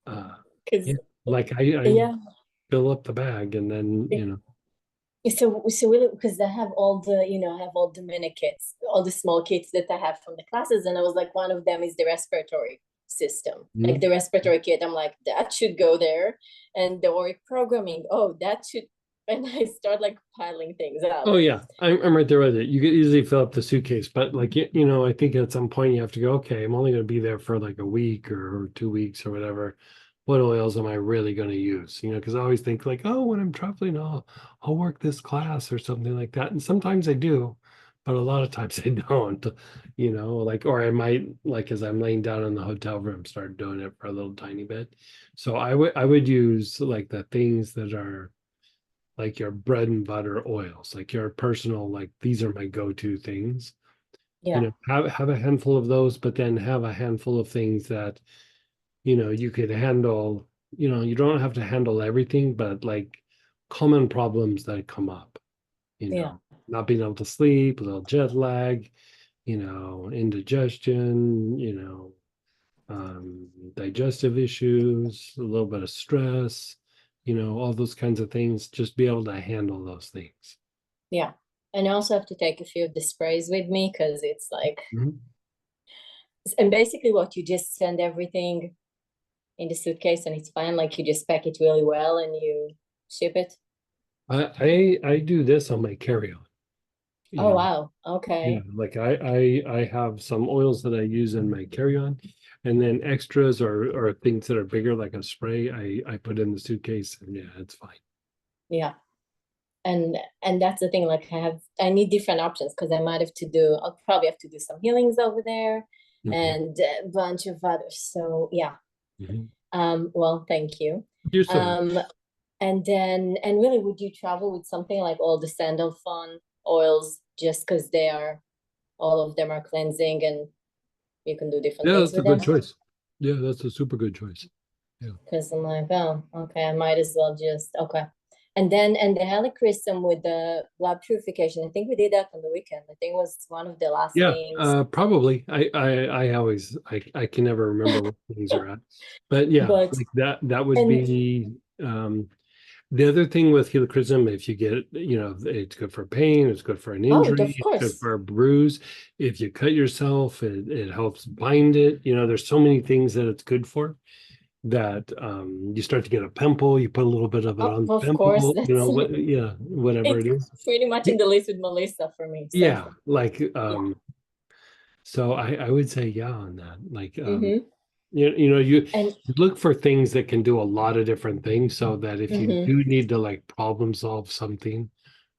because yeah, like I yeah. fill up the bag and then So really, because I have all the, I have all the mini kits, all the small kits that I have from the classes, and I was like, one of them is the respiratory system, like the respiratory kit. I'm like, that should go there, and the ORIC programming, oh, that should, and I start like piling things up. Oh yeah, I'm right there with it. You could easily fill up the suitcase, but like I think at some point you have to go, okay, I'm only going to be there for like a week or 2 weeks or whatever. What oils am I really going to use? Because I always think like, oh, when I'm traveling, I'll work this class or something like that. And sometimes I do, but a lot of times I don't, like, or I might like as I'm laying down in the hotel room, start doing it for a little tiny bit. So I would use like the things that are like your bread and butter oils, like your personal, like these are my go-to things. Yeah. Have a handful of those, but then have a handful of things that you could handle. You don't have to handle everything, but like common problems that come up, Yeah. not being able to sleep, a little jet lag, indigestion, digestive issues, a little bit of stress, all those kinds of things, just be able to handle those things. Yeah. And I also have to take a few of the sprays with me because it's like, and basically what you just send everything in the suitcase and it's fine. Like you just pack it really well and you ship it. I do this on my carry-on. Oh, wow. Okay. Yeah, like I have some oils that I use in my carry-on, and then extras or things that are bigger, like a spray, I put in the suitcase, and yeah, it's fine. Yeah. And that's the thing, like I need different options because I'll probably have to do some healings over there and a bunch of others. So yeah. Well, thank you. And really, would you travel with something like all the sandalphon oils just because all of them are cleansing and you can do different things with them? That's a good choice. Yeah, that's a super good choice. Yeah. Because I'm like, oh, okay, I might as well okay. And the helichrysum with the blood purification. I think we did that on the weekend. I think it was one of the last things. Probably. I can never remember what things are at. But yeah, like that would be the other thing with helichrysum, if you get, it's good for pain, it's good for an injury, it's good for a bruise. If you cut yourself, it helps bind it. There's so many things that it's good for that you start to get a pimple, you put a little bit of it on the pimple, whatever it is. Pretty much in the list with Melissa for me. So. Yeah, like so I would say on that. Like you look for things that can do a lot of different things so that if you do need to like problem solve something,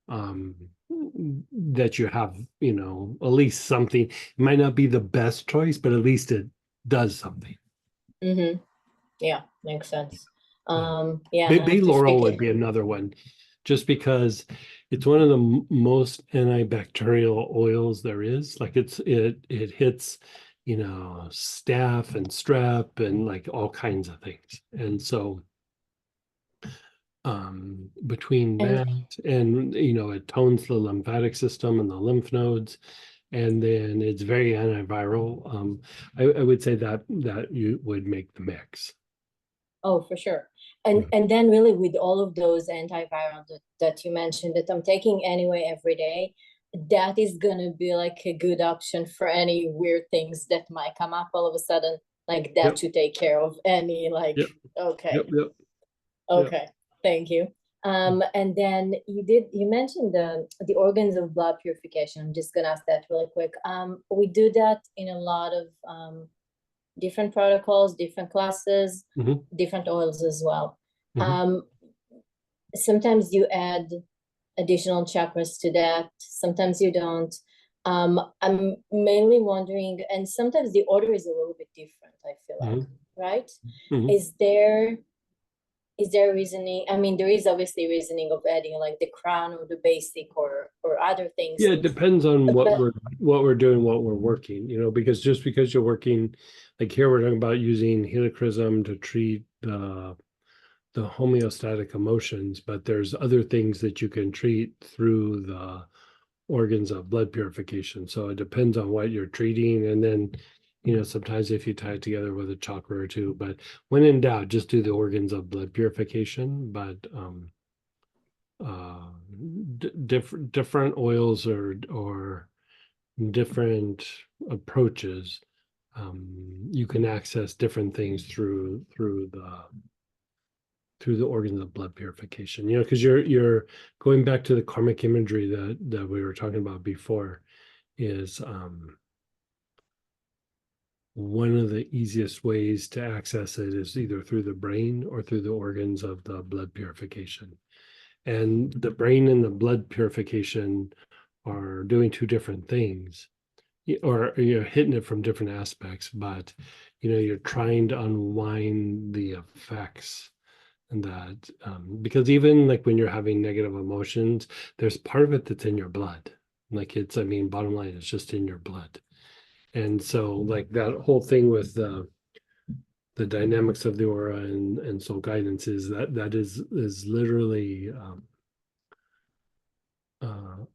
that you have, at least something. It might not be the best choice, but at least it does something. Yeah, makes sense. Bay laurel would be another one, just because it's one of the most antibacterial oils there is. Like it hits you know, staph and strep and like all kinds of things. And so between And that and, you know, it tones the lymphatic system and the lymph nodes, and then it's very antiviral. I would say that you would make the mix. oh, for sure. Yeah. And then really with all of those antiviral that you mentioned that I'm taking anyway every day, that is gonna be like a good option for any weird things that might come up all of a sudden, like that Yep. to take care of any like, Yep. okay. Yep. Okay, thank you. And then you mentioned the organs of blood purification. I'm just gonna ask that really quick. We do that in a lot of different protocols, different classes, Mhm. different oils as well. Mhm. Sometimes you add additional chakras to that, sometimes you don't. I'm mainly wondering, and sometimes the order is a little bit different, I feel like, right? Mhm. Is there reasoning? I mean, there is obviously reasoning of adding like the crown or the basic or other things. Yeah, it depends on what But we're doing, what we're working, you know, because just because you're working, like here we're talking about using helichrysum to treat the homeostatic emotions, but there's other things that you can treat through the organs of blood purification. So it depends on what you're treating, and then, you know, sometimes if you tie it together with a chakra or two, but when in doubt, just do the organs of blood purification. But uh different oils or different approaches, you can access different things through the organs of blood purification, you know, because you're going back to the karmic imagery that we were talking about before. Is one of the easiest ways to access it is either through the brain or through the organs of the blood purification. And the brain and the blood purification are doing two different things, or you're hitting it from different aspects, but you know, you're trying to unwind the effects. And that because even like when you're having negative emotions, there's part of it that's in your blood. Like I mean, bottom line, it's just in your blood. And so like that whole thing with the dynamics of the aura and soul guidance is that is literally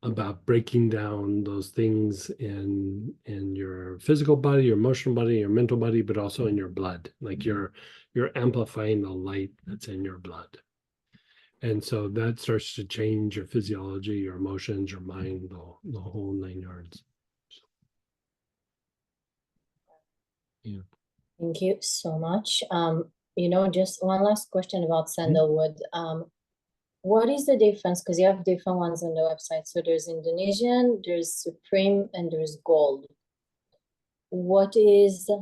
about breaking down those things in your physical body, your emotional body, your mental body, but also in your blood. Like you're amplifying the light that's in your blood. And so that starts to change your physiology, your emotions, your mind, the whole 9 yards. Yeah. thank you so much. You know, just one last question about sandalwood. What is the difference? Because you have different ones on the website. So there's Indonesian, there's Supreme, and there's Gold. What is, I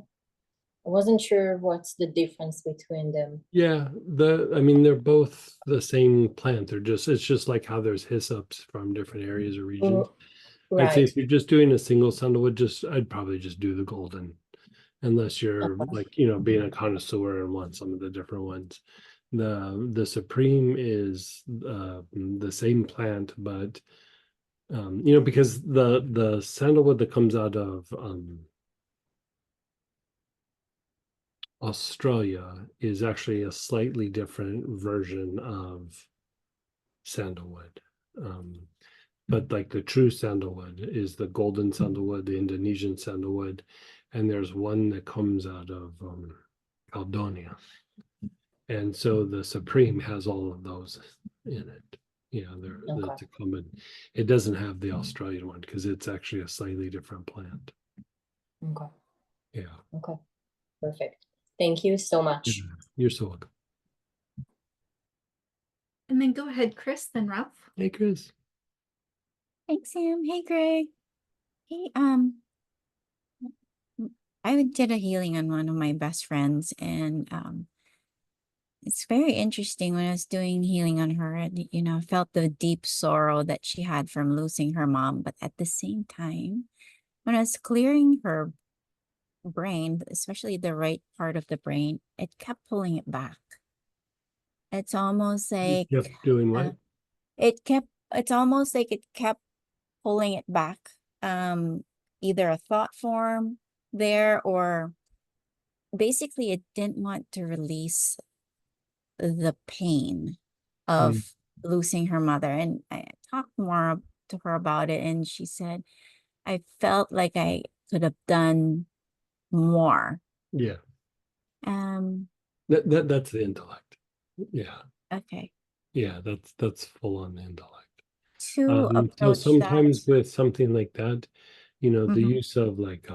wasn't sure what's the difference between them. Yeah, I mean they're both the same plant. It's just like how there's hyssops from different areas or regions. I'd say Right. if you're just doing a single sandalwood, I'd probably just do the golden, unless you're like, you know, being a connoisseur and want some of the different ones. The Supreme is the same plant, but you know, because the sandalwood that comes out of Australia is actually a slightly different version of sandalwood. But like the true sandalwood is the golden sandalwood, the Indonesian sandalwood, and there's one that comes out of Caledonia. And so the Supreme has all of those in it. You know, that's a common. It doesn't have the Australian one because it's actually a slightly different plant. Okay. Yeah. Okay. Perfect. Thank you so much. You're so welcome. And then go ahead, Chris, then Ralph. Hey, Chris. Thanks, Sam. Hey, Greg. Hey, I did a healing on one of my best friends, and it's very interesting. When I was doing healing on her, and you know, I felt the deep sorrow that she had from losing her mom. But at the same time, when I was clearing her brain, especially the right part of the brain, it kept pulling it back. It's almost like Yep, doing what? it's almost like it kept pulling it back. Either a thought form there, or basically it didn't want to release the pain of losing her mother. And I talked more to her about it, and she said, I felt like I could have done more. Yeah, Um, that's the intellect. Yeah, okay. yeah, that's full on intellect. To So approach that. sometimes with something like that, you know, the Mhm. use of like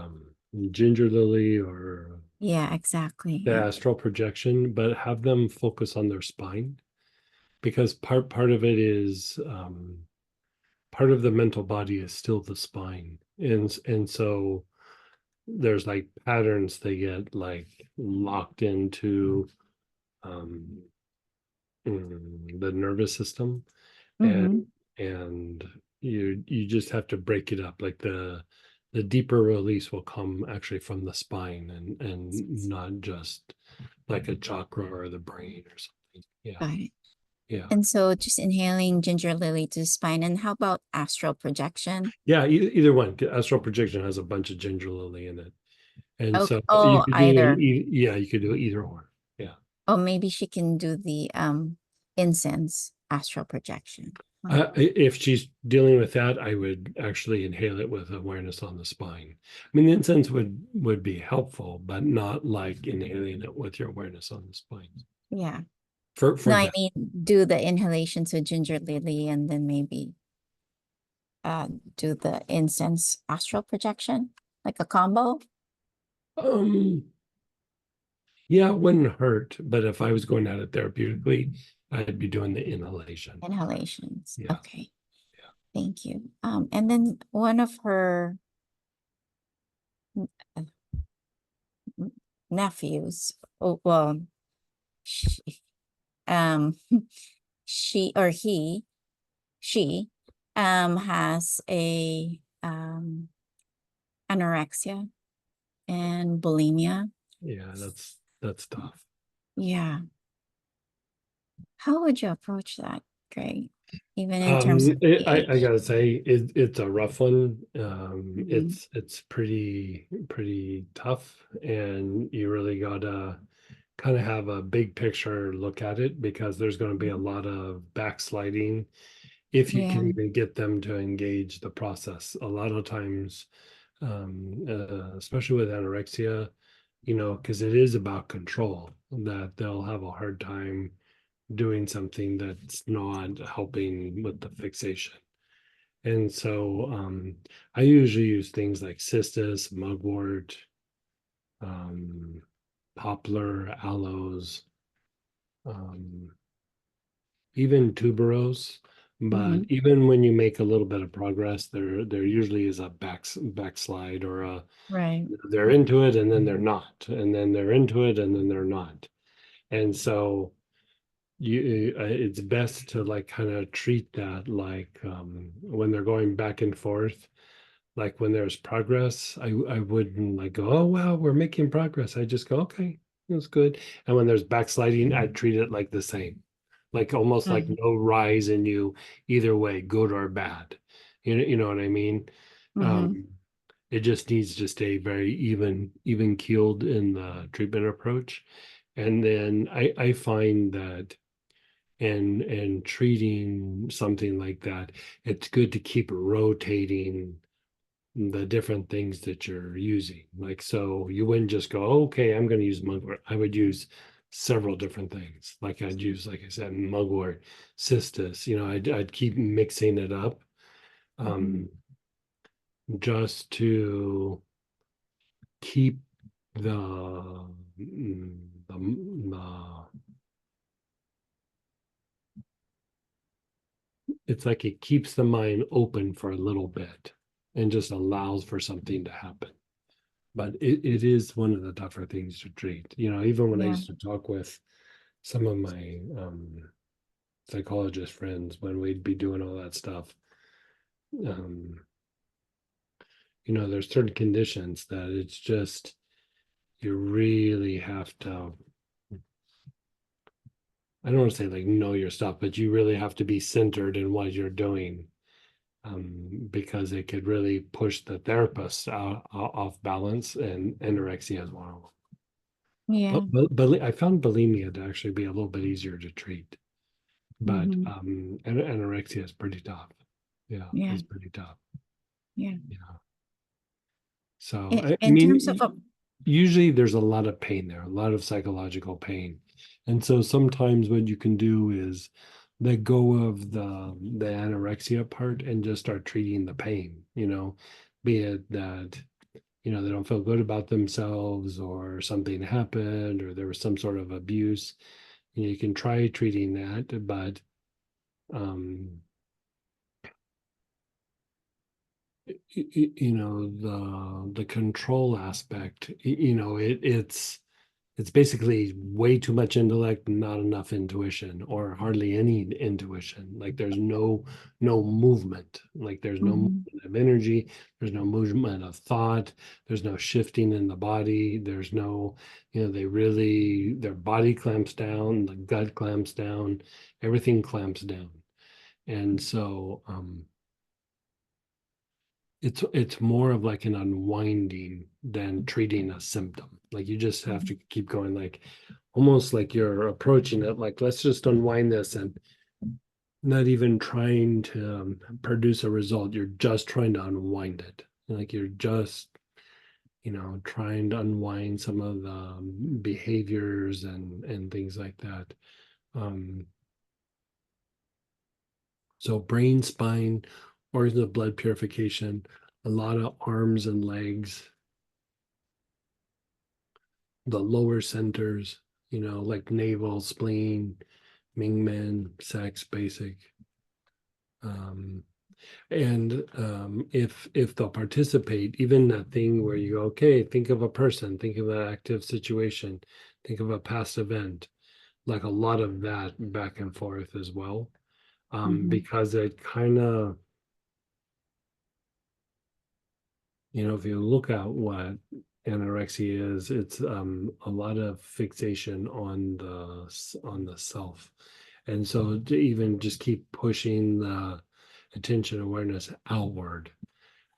ginger lily or Yeah, exactly. the Yeah. astral projection, but have them focus on their spine, because part of it is part of the mental body is still the spine, and so there's like patterns they get like locked into um the nervous system, and Mhm. and you just have to break it up. Like the deeper release will come actually from the spine, and not just like a chakra or the brain or something. Yeah, Got it. yeah, And so just inhaling ginger lily to the spine. And how about astral projection? yeah. Either one. Astral projection has a bunch of ginger lily in it, and Oh, so you oh, could do either. yeah, you could do either or. Yeah. Oh, maybe she can do the incense astral projection. If she's dealing with that, I would actually inhale it with awareness on the spine. I mean, the incense would be helpful, but not like inhaling it with your awareness on the spine. Yeah. For No, I that, mean, do the inhalations with ginger lily and then maybe do the incense astral projection, like a combo. um, yeah, it wouldn't hurt. But if I was going at it therapeutically, I'd be doing the inhalation. Inhalations. Yeah. Okay. Thank you. And then one of her uh, nephews, oh, well, she, um, she or she, has a, anorexia and bulimia. Yeah, that's tough. Yeah. How would you approach that, Greg? Even in terms of I age? gotta say it's a rough one. Mhm. It's pretty tough, and you really gotta kind of have a big picture look at it, because there's going to be a lot of backsliding if you Yeah, can even get them to engage the process. A lot of times, especially with anorexia, you know, because it is about control, that they'll have a hard time doing something that's not helping with the fixation. And so I usually use things like cistus, mugwort, um, poplar, aloes, um, even tuberose. But Mhm. even when you make a little bit of progress, there usually is a backslide, or a Right. they're into it and then they're not, and then they're into it and then they're not. And so it's best to like kind of treat that like when they're going back and forth, like when there's progress, I wouldn't like go, oh wow, we're making progress. I just go, okay, that's good. And when there's backsliding, I treat it like the same, like almost like Mhm. no rise in you either way, good or bad. You know what I mean? Mhm. Um, it just needs to stay very even keeled in the treatment approach. And then I find that and treating something like that, it's good to keep rotating the different things that you're using. Like, so you wouldn't just go, okay, I'm going to use mugwort. I would use several different things. Like I'd use, like I said, mugwort, cistus, you know, I'd keep mixing it up, um, just to keep the it's like it keeps the mind open for a little bit and just allows for something to happen. But it is one of the tougher things to treat. You know, even when I Yeah. used to talk with some of my psychologist friends, when we'd be doing all that stuff, um, you know, there's certain conditions that it's just you really have to, I don't want to say like know your stuff, but you really have to be centered in what you're doing, because it could really push the therapist off balance, and anorexia is one of them. Yeah. But I found bulimia to actually be a little bit easier to treat, but Mhm. anorexia is pretty tough. Yeah, Yeah. it's pretty tough. Yeah. Yeah. So In, I in terms mean, of usually there's a lot of pain there, a lot of psychological pain. And so sometimes what you can do is let go of the anorexia part and just start treating the pain, be it that, they don't feel good about themselves, or something happened, or there was some sort of abuse. You can try treating that, but the control aspect, it's basically way too much intellect, not enough intuition, or hardly any intuition. Like there's no movement, like there's no Mhm. movement of energy, there's no movement of thought, there's no shifting in the body, there's no, their body clamps down, the gut clamps down, everything clamps down. And so it's more of like an unwinding than treating a symptom. Like you just have to keep going, like almost like you're approaching it like, let's just unwind this, and not even trying to produce a result. You're just trying to unwind it. Like you're just trying to unwind some of the behaviors and things like that. um so brain, spine, organs of blood purification, a lot of arms and legs, the lower centers, like navel, spleen, Mingmen, sex, basic. Um, and if they'll participate, even that thing where you go, okay, think of a person, think of an active situation, think of a past event, like a lot of that back and forth as well. Mhm. Because it kind of, if you look at what anorexia is, it's a lot of fixation on the self. And so to even just keep pushing the attention awareness outward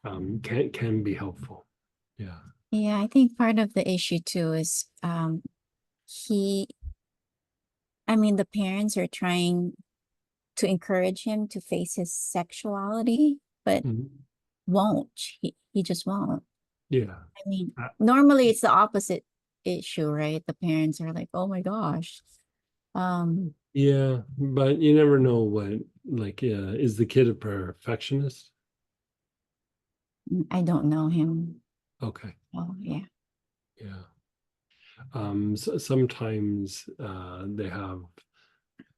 can be helpful. Yeah. Yeah, I think part of the issue too is he I mean the parents are trying to encourage him to face his sexuality, but Mhm. won't. He just won't. Yeah. I mean, Uh, normally it's the opposite issue, right? The parents are like, "Oh my gosh." Um, Yeah, but you never know what, like, is the kid a perfectionist? I don't know him. Okay. Oh, yeah. Yeah. So sometimes they have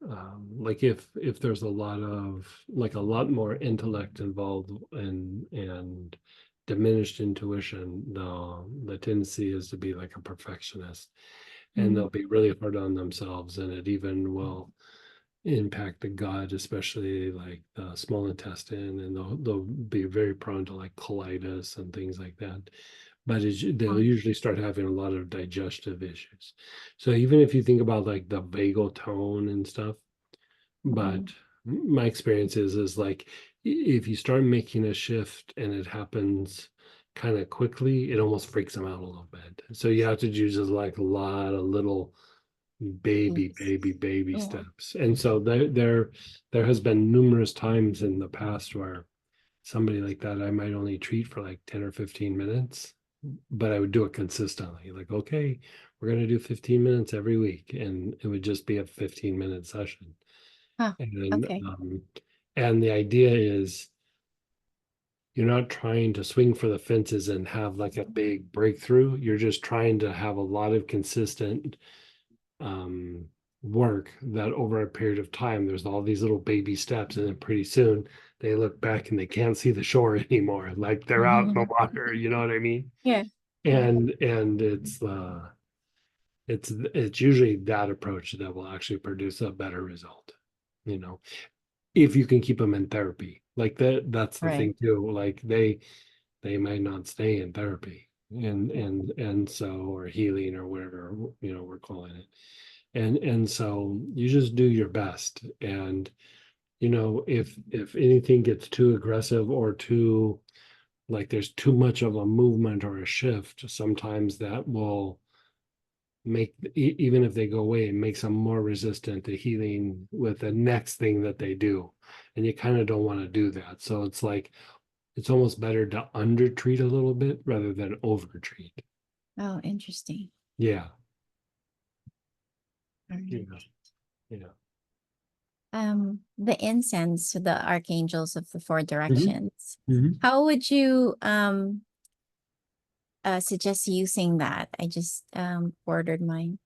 like if there's a lot of, like, a lot more intellect involved and diminished intuition, the tendency is to be like a perfectionist, and they'll be really hard on themselves, and it even will impact the gut, especially like the small intestine, and they'll be very prone to like colitis and things like that. But they'll usually start having a lot of digestive issues. So even if you think about like the vagal tone and stuff, but my experience is like, if you start making a shift and it happens kind of quickly, it almost freaks them out a little bit. So you have to do just like a lot of little baby Yes. Yeah. steps. And so there has been numerous times in the past where somebody like that, I might only treat for like 10 or 15 minutes, but I would do it consistently. Like, okay, we're going to do 15 minutes every week, and it would just be a 15-minute session. Huh. And Okay. and the idea is, you're not trying to swing for the fences and have like a big breakthrough. You're just trying to have a lot of consistent um, work, that over a period of time, there's all these little baby steps, and then pretty soon they look back and they can't see the shore anymore. Like they're out in the water, you know what I mean? Yeah. Yeah. And it's usually that approach that will actually produce a better result, you know, if you can keep them in therapy. Like that's the Right. thing too. Like they might not stay in therapy, and so, or healing, or whatever we're calling it. And so you just do your best, and you know, if anything gets too aggressive or too, like there's too much of a movement or a shift, sometimes that will make, even if they go away, it makes them more resistant to healing with the next thing that they do. And you kind of don't want to do that. So it's like, it's almost better to under treat a little bit rather than over treat. Oh, interesting. Yeah. All right. Yeah. Yeah. The incense, the archangels of the four Mm-hmm. directions. How would you suggest using that? I just ordered mine.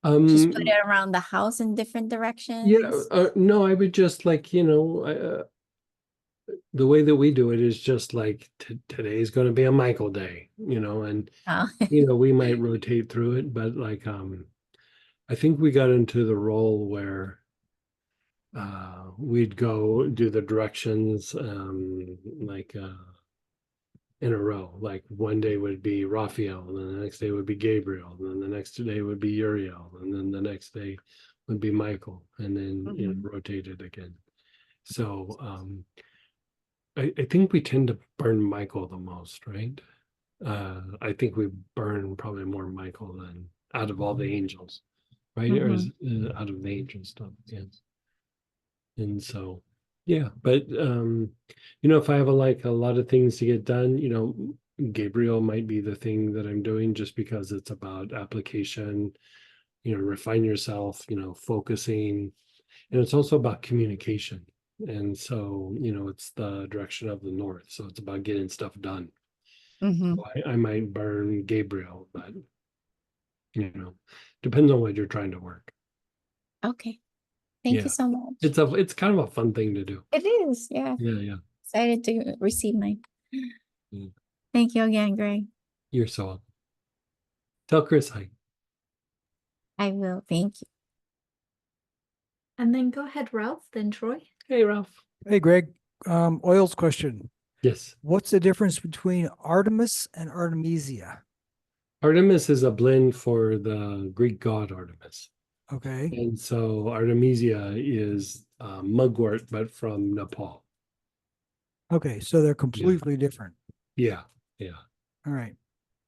Just put it around the house in different directions. Yeah, no, I would just like, you know, the way that we do it is just like today's going to be a Michael day, you know, and Oh. you know, we might rotate through it, but like I think we got into the role where we'd go do the directions like in a row. Like one day would be Raphael, and then the next day would be Gabriel, and then the next day would be Uriel, and then the next day would be Michael, and then you know, rotated again. So I think we tend to burn Michael the most, right? I think we burn probably more Michael than out of all the angels, right? Or is out of the angel stuff, yes. And so, yeah, but you know, if I have a lot of things to get done, you know, Gabriel might be the thing that I'm doing just because it's about application, you know, refine yourself, you know, focusing, and it's also about communication. And so, you know, it's the direction of the north. So it's about getting stuff done. So I might burn Gabriel, but you know, depends on what you're trying to work. Okay. Thank Yeah. you so much. It's kind of a fun thing to do. It is, yeah. Yeah, yeah. Excited to receive mine. Mm. Thank you again, Greg. You're so welcome. Tell Chris hi. I will. Thank you. And then go ahead, Ralph, then Troy. Hey, Ralph. Hey, Greg. Oils question. Yes. What's the difference between Artemis and Artemisia? Artemis is a blend for the Greek god Artemis. Okay. And so Artemisia is mugwort, but from Nepal. Okay. So they're completely different. Yeah. Yeah. All right.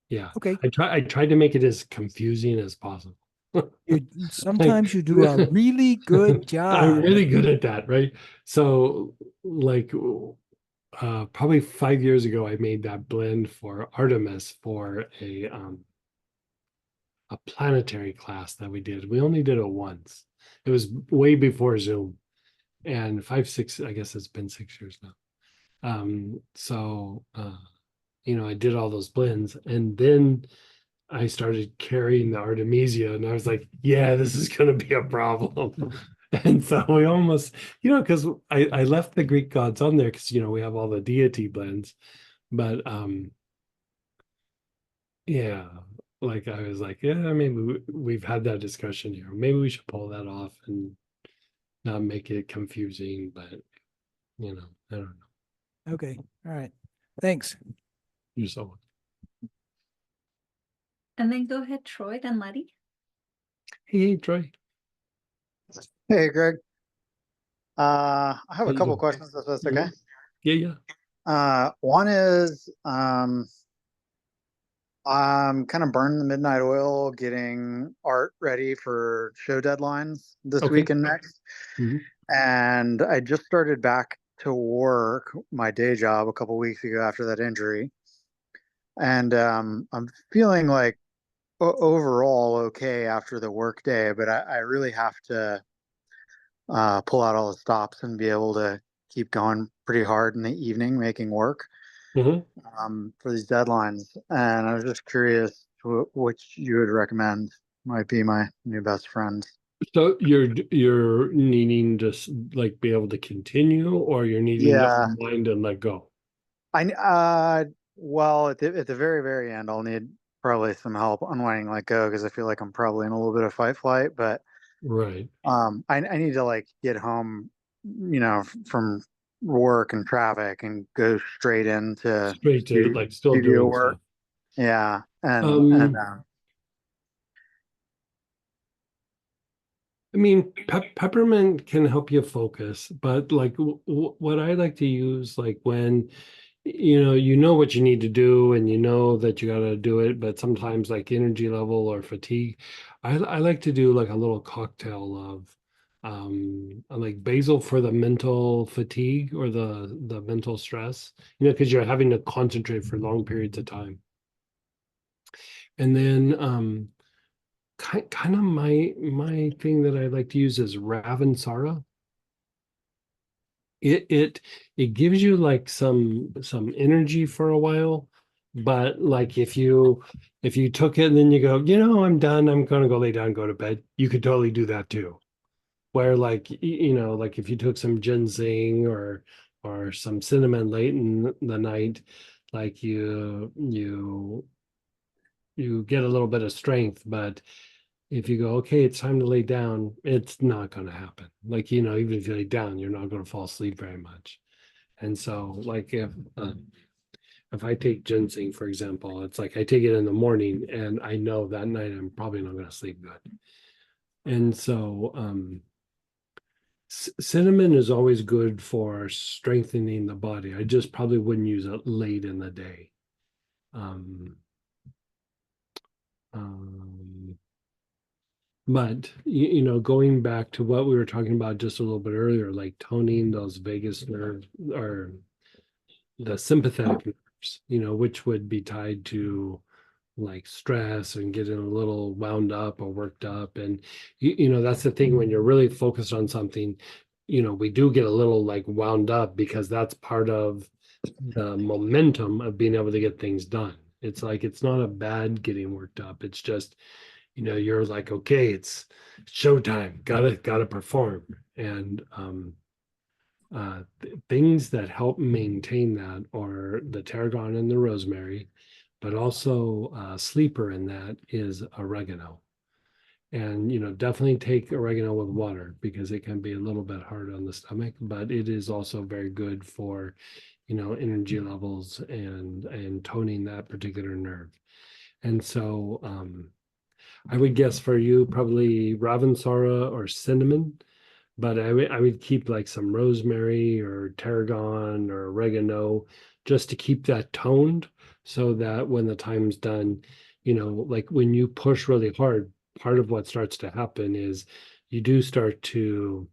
Yeah. Okay. I tried to make it as confusing as possible. Sometimes you do a really good job. I'm really good at that, right? So like probably 5 years ago, I made that blend for Artemis for a planetary class that we did. We only did it once. It was way before Zoom, and 5, 6, I guess it's been 6 years now. So you know, I did all those blends, and then I started carrying the Artemisia, and I was like, yeah, this is going to be a problem. And so we almost, you know, because I left the Greek gods on there because, you know, we have all the deity blends. But yeah, like I was like, yeah, maybe we've had that discussion here. Maybe we should pull that off and not make it confusing, but, you know, I don't know. Okay. All right. Thanks. You're so And then go ahead, Troy, then Letty. Hey, Troy. Hey, Greg. I have How a you couple doing? questions, if that's okay. Yeah, yeah. One is, I'm kind of burning the midnight oil, getting art ready for show deadlines this Okay. week and next. Mhm. And I just started back to work, my day job, a couple weeks ago after that injury. And I'm feeling like overall okay after the work day, but I really have to pull out all the stops and be able to keep going pretty hard in the evening, making work Mhm. for these deadlines. And I was just curious which you would recommend might be my new best friend. So you're needing to like be able to continue, or you're needing to Yeah, unwind and let go. well, at the very, very end, I'll need probably some help unwinding, let go, because I feel like I'm probably in a little bit of fight flight. But Right. I need to like get home, you know, from work and traffic and go straight into Straight to like still studio doing work. stuff. Yeah, and Um, I mean, peppermint can help you focus, but like what I like to use, like when you know what you need to do and you know that you got to do it, but sometimes like energy level or fatigue, I like to do like a little cocktail of like basil for the mental fatigue or the mental stress, because you're having to concentrate for long periods of time. And then kind of my thing that I like to use is Ravensara. It gives you like some energy for a while, but like if you took it and then you go, I'm done, I'm gonna go lay down, go to bed, you could totally do that too. Where like like if you took some ginseng or some cinnamon late in the night, like you get a little bit of strength, but if you go, okay, it's time to lay down, it's not going to happen. Like, even if you lay down, you're not going to fall asleep very much. And so, like, if I take ginseng, for example, it's like I take it in the morning and I know that night I'm probably not going to sleep good. And so, cinnamon is always good for strengthening the body. I just probably wouldn't use it late in the day. Um, um, But going back to what we were talking about just a little bit earlier, like toning those vagus nerves or the sympathetic nerves, which would be tied to like stress and getting a little wound up or worked up. And that's the thing when you're really focused on something, we do get a little like wound up because that's part of the momentum of being able to get things done. It's like it's not a bad getting worked up. It's just you're like, okay, it's showtime, gotta perform. And things that help maintain that are the tarragon and the rosemary, but also sleeper in that is oregano. And definitely take oregano with water because it can be a little bit hard on the stomach, but it is also very good for energy levels and toning that particular nerve. And so I would guess for you probably Ravensara or cinnamon, but I would keep like some rosemary or tarragon or oregano just to keep that toned so that when the time's done, like when you push really hard, part of what starts to happen is you do start to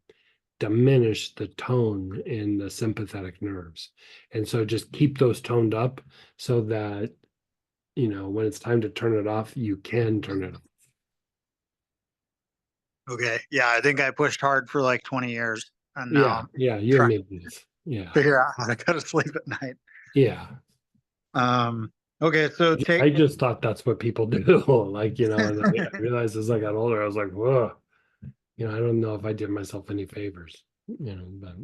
diminish the tone in the sympathetic nerves. And so just keep those toned up so that, when it's time to turn it off, you can turn it off. Okay. Yeah, I think I pushed hard for like 20 years and now Yeah, I'm yeah, you trying made this. to Yeah, figure out how to go to sleep at night. yeah. Okay, so I just thought that's what people do. Like, and I realized as I got older, I was like, whoa, I don't know if I did myself any favors, but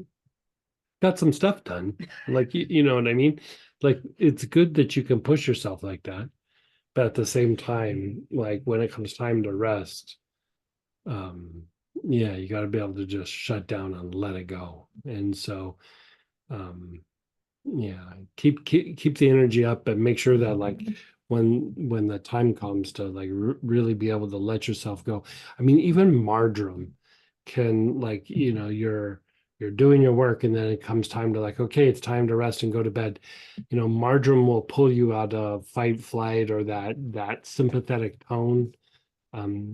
got some stuff done. Like, you know what I mean? Like, it's good that you can push yourself like that. But at the same time, like when it comes time to rest, um, yeah, you got to be able to just shut down and let it go. And so, um, yeah, keep the energy up and make sure that like when the time comes to like really be able to let yourself go. I mean, even marjoram can like, you're doing your work and then it comes time to like, okay, it's time to rest and go to bed. Marjoram will pull you out of fight, flight, or that sympathetic tone.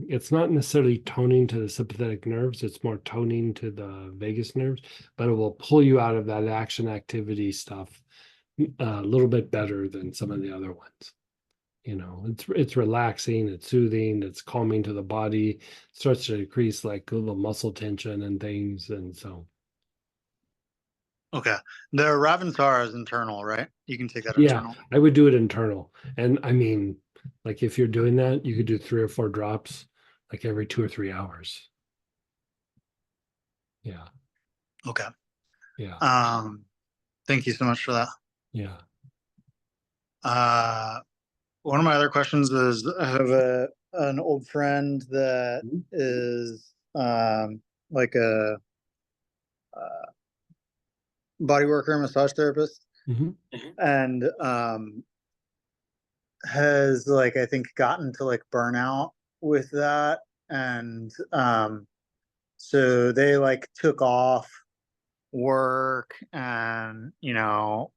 It's not necessarily toning to the sympathetic nerves, it's more toning to the vagus nerves, but it will pull you out of that action activity stuff a little bit better than some of the other ones. It's relaxing, it's soothing, it's calming to the body, starts to decrease like a little muscle tension and things. And so Okay. The Ravensara is internal, right? You can take that yeah, internal. I would do it internal. And I mean, like if you're doing that, you could do 3 or 4 drops like every 2 or 3 hours. Yeah. Okay. Yeah. Thank you so much for that. Yeah. One of my other questions is I have an old friend that is like a body worker, massage therapist, Mm-hmm. and has like I think gotten to like burnout with that, and So they like took off work and, you know,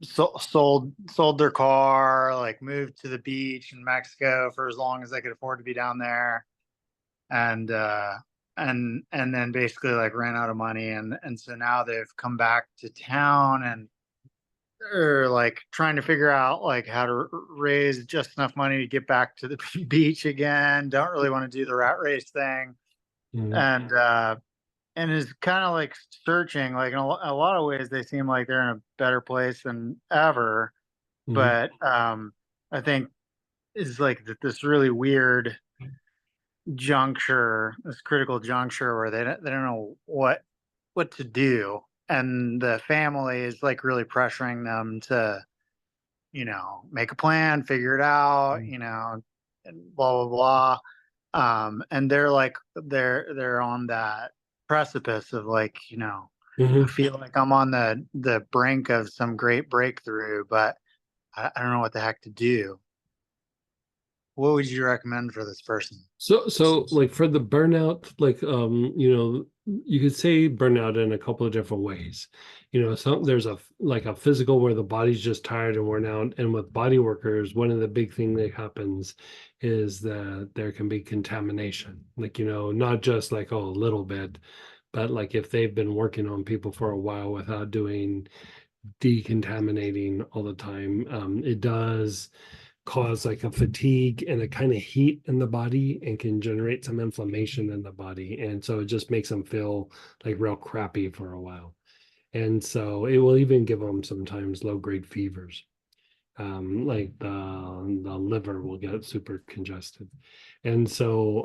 sold their car, like moved to the beach in Mexico for as long as they could afford to be down there. And and then basically like ran out of money, and so now they've come back to town and they're like trying to figure out like how to raise just enough money to get back to the beach again. Don't really want to do the rat race thing. Mhm. And is kind of like searching, like in a lot of ways they seem like they're in a better place than ever, Mhm. but I think is like this really weird juncture, this critical juncture where they don't know what to do, and the family is like really pressuring them to, you know, make a plan, figure it out, you know, and blah blah blah. And they're like they're on that precipice of like, you know, I Mhm. feel like I'm on the brink of some great breakthrough, but I don't know what the heck to do. What would you recommend for this person? So like for the burnout, like you know, you could say burnout in a couple of different ways. You know, some there's like a physical where the body's just tired and worn out. And with body workers, one of the big thing that happens is that there can be contamination. Like, you know, not just like, oh, a little bit, but like if they've been working on people for a while without doing decontaminating all the time, it does cause like a fatigue and a kind of heat in the body and can generate some inflammation in the body. And so it just makes them feel like real crappy for a while. And so it will even give them sometimes low grade fevers. Like the liver will get super congested. And so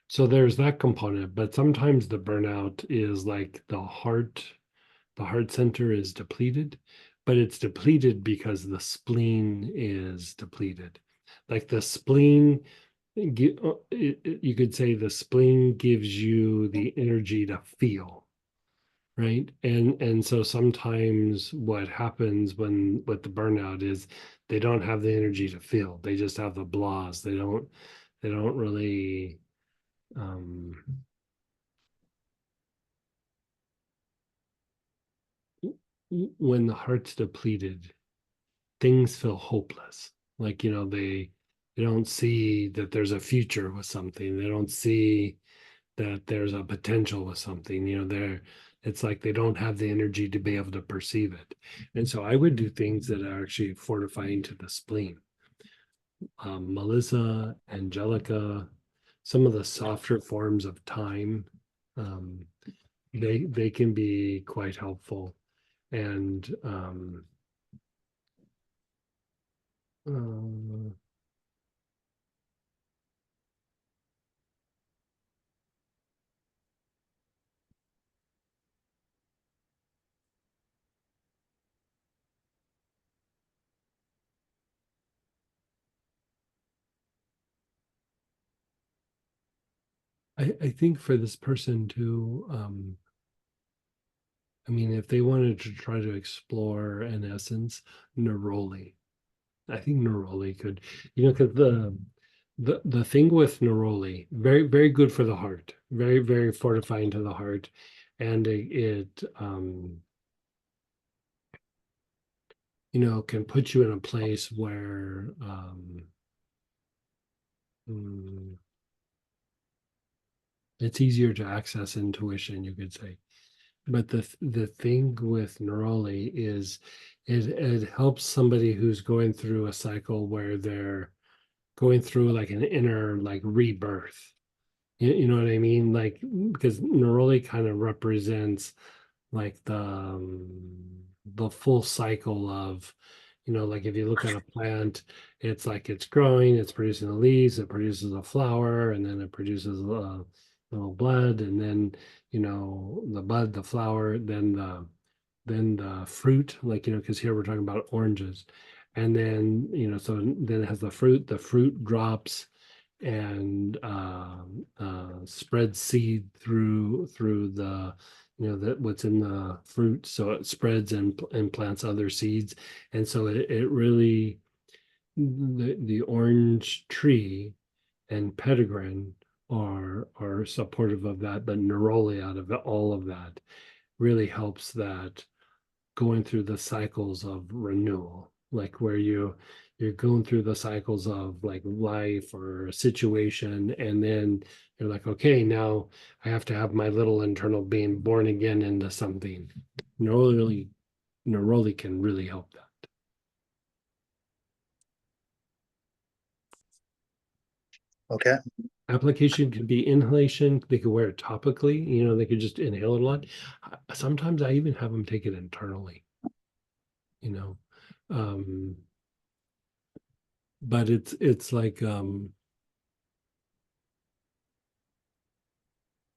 there's that component, but sometimes the burnout is like the heart center is depleted, but it's depleted because the spleen is depleted. Like the spleen, you could say the spleen gives you the energy to feel, right? And so sometimes what happens when with the burnout is they don't have the energy to feel. They just have the blahs. They don't really um when the heart's depleted, things feel hopeless. Like, you know, they don't see that there's a future with something. They don't see that there's a potential with something. You know, it's like they don't have the energy to be able to perceive it. And so I would do things that are actually fortifying to the spleen. Melissa, Angelica, some of the softer forms of thyme, um, they can be quite helpful. And uh, I think for this person to, I mean, if they wanted to try to explore, in essence, neroli, I think neroli could, you know, because the thing with neroli, very very good for the heart, very very fortifying to the heart, and it you know, can put you in a place where mm, it's easier to access intuition, you could say. But the thing with neroli is it helps somebody who's going through a cycle where they're going through like an inner like rebirth. You know what I mean? Like because neroli kind of represents like the full cycle of, you know, like if you look at a plant, it's like it's growing, it's producing the leaves, it produces a flower, and then it produces a little bud, and then, you know, the bud, the flower, then the fruit, like, you know, because here we're talking about oranges, and then, you know, so then it has the fruit drops and spreads seed through the, you know, that what's in the fruit, so it spreads and plants other seeds. And so it really, the orange tree and petitgrain are supportive of that, but neroli out of all of that really helps that going through the cycles of renewal, like where you're going through the cycles of like life or a situation, and then you're like, okay, now I have to have my little internal being born again into something. Neroli can really help that. Okay. Application could be inhalation. They could wear it topically. They could just inhale it a lot. Sometimes I even have them take it internally. But it's like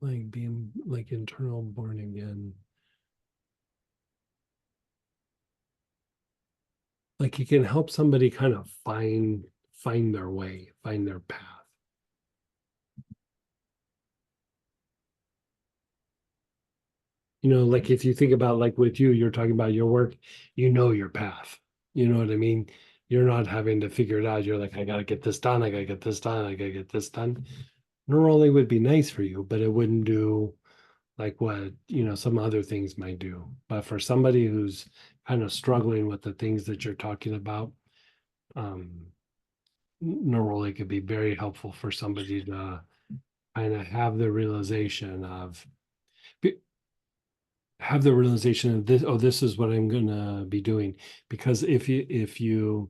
being like internal born again. Like it can help somebody kind of find their way, find their path. Like if you think about like with you're talking about your work, your path. You know what I mean? You're not having to figure it out. You're like, I gotta get this done, I gotta get this done, I gotta get this done. Neroli would be nice for you, but it wouldn't do like what some other things might do. But for somebody who's kind of struggling with the things that you're talking about, neroli could be very helpful for somebody to kind of have the realization of this, oh, this is what I'm gonna be doing. Because if you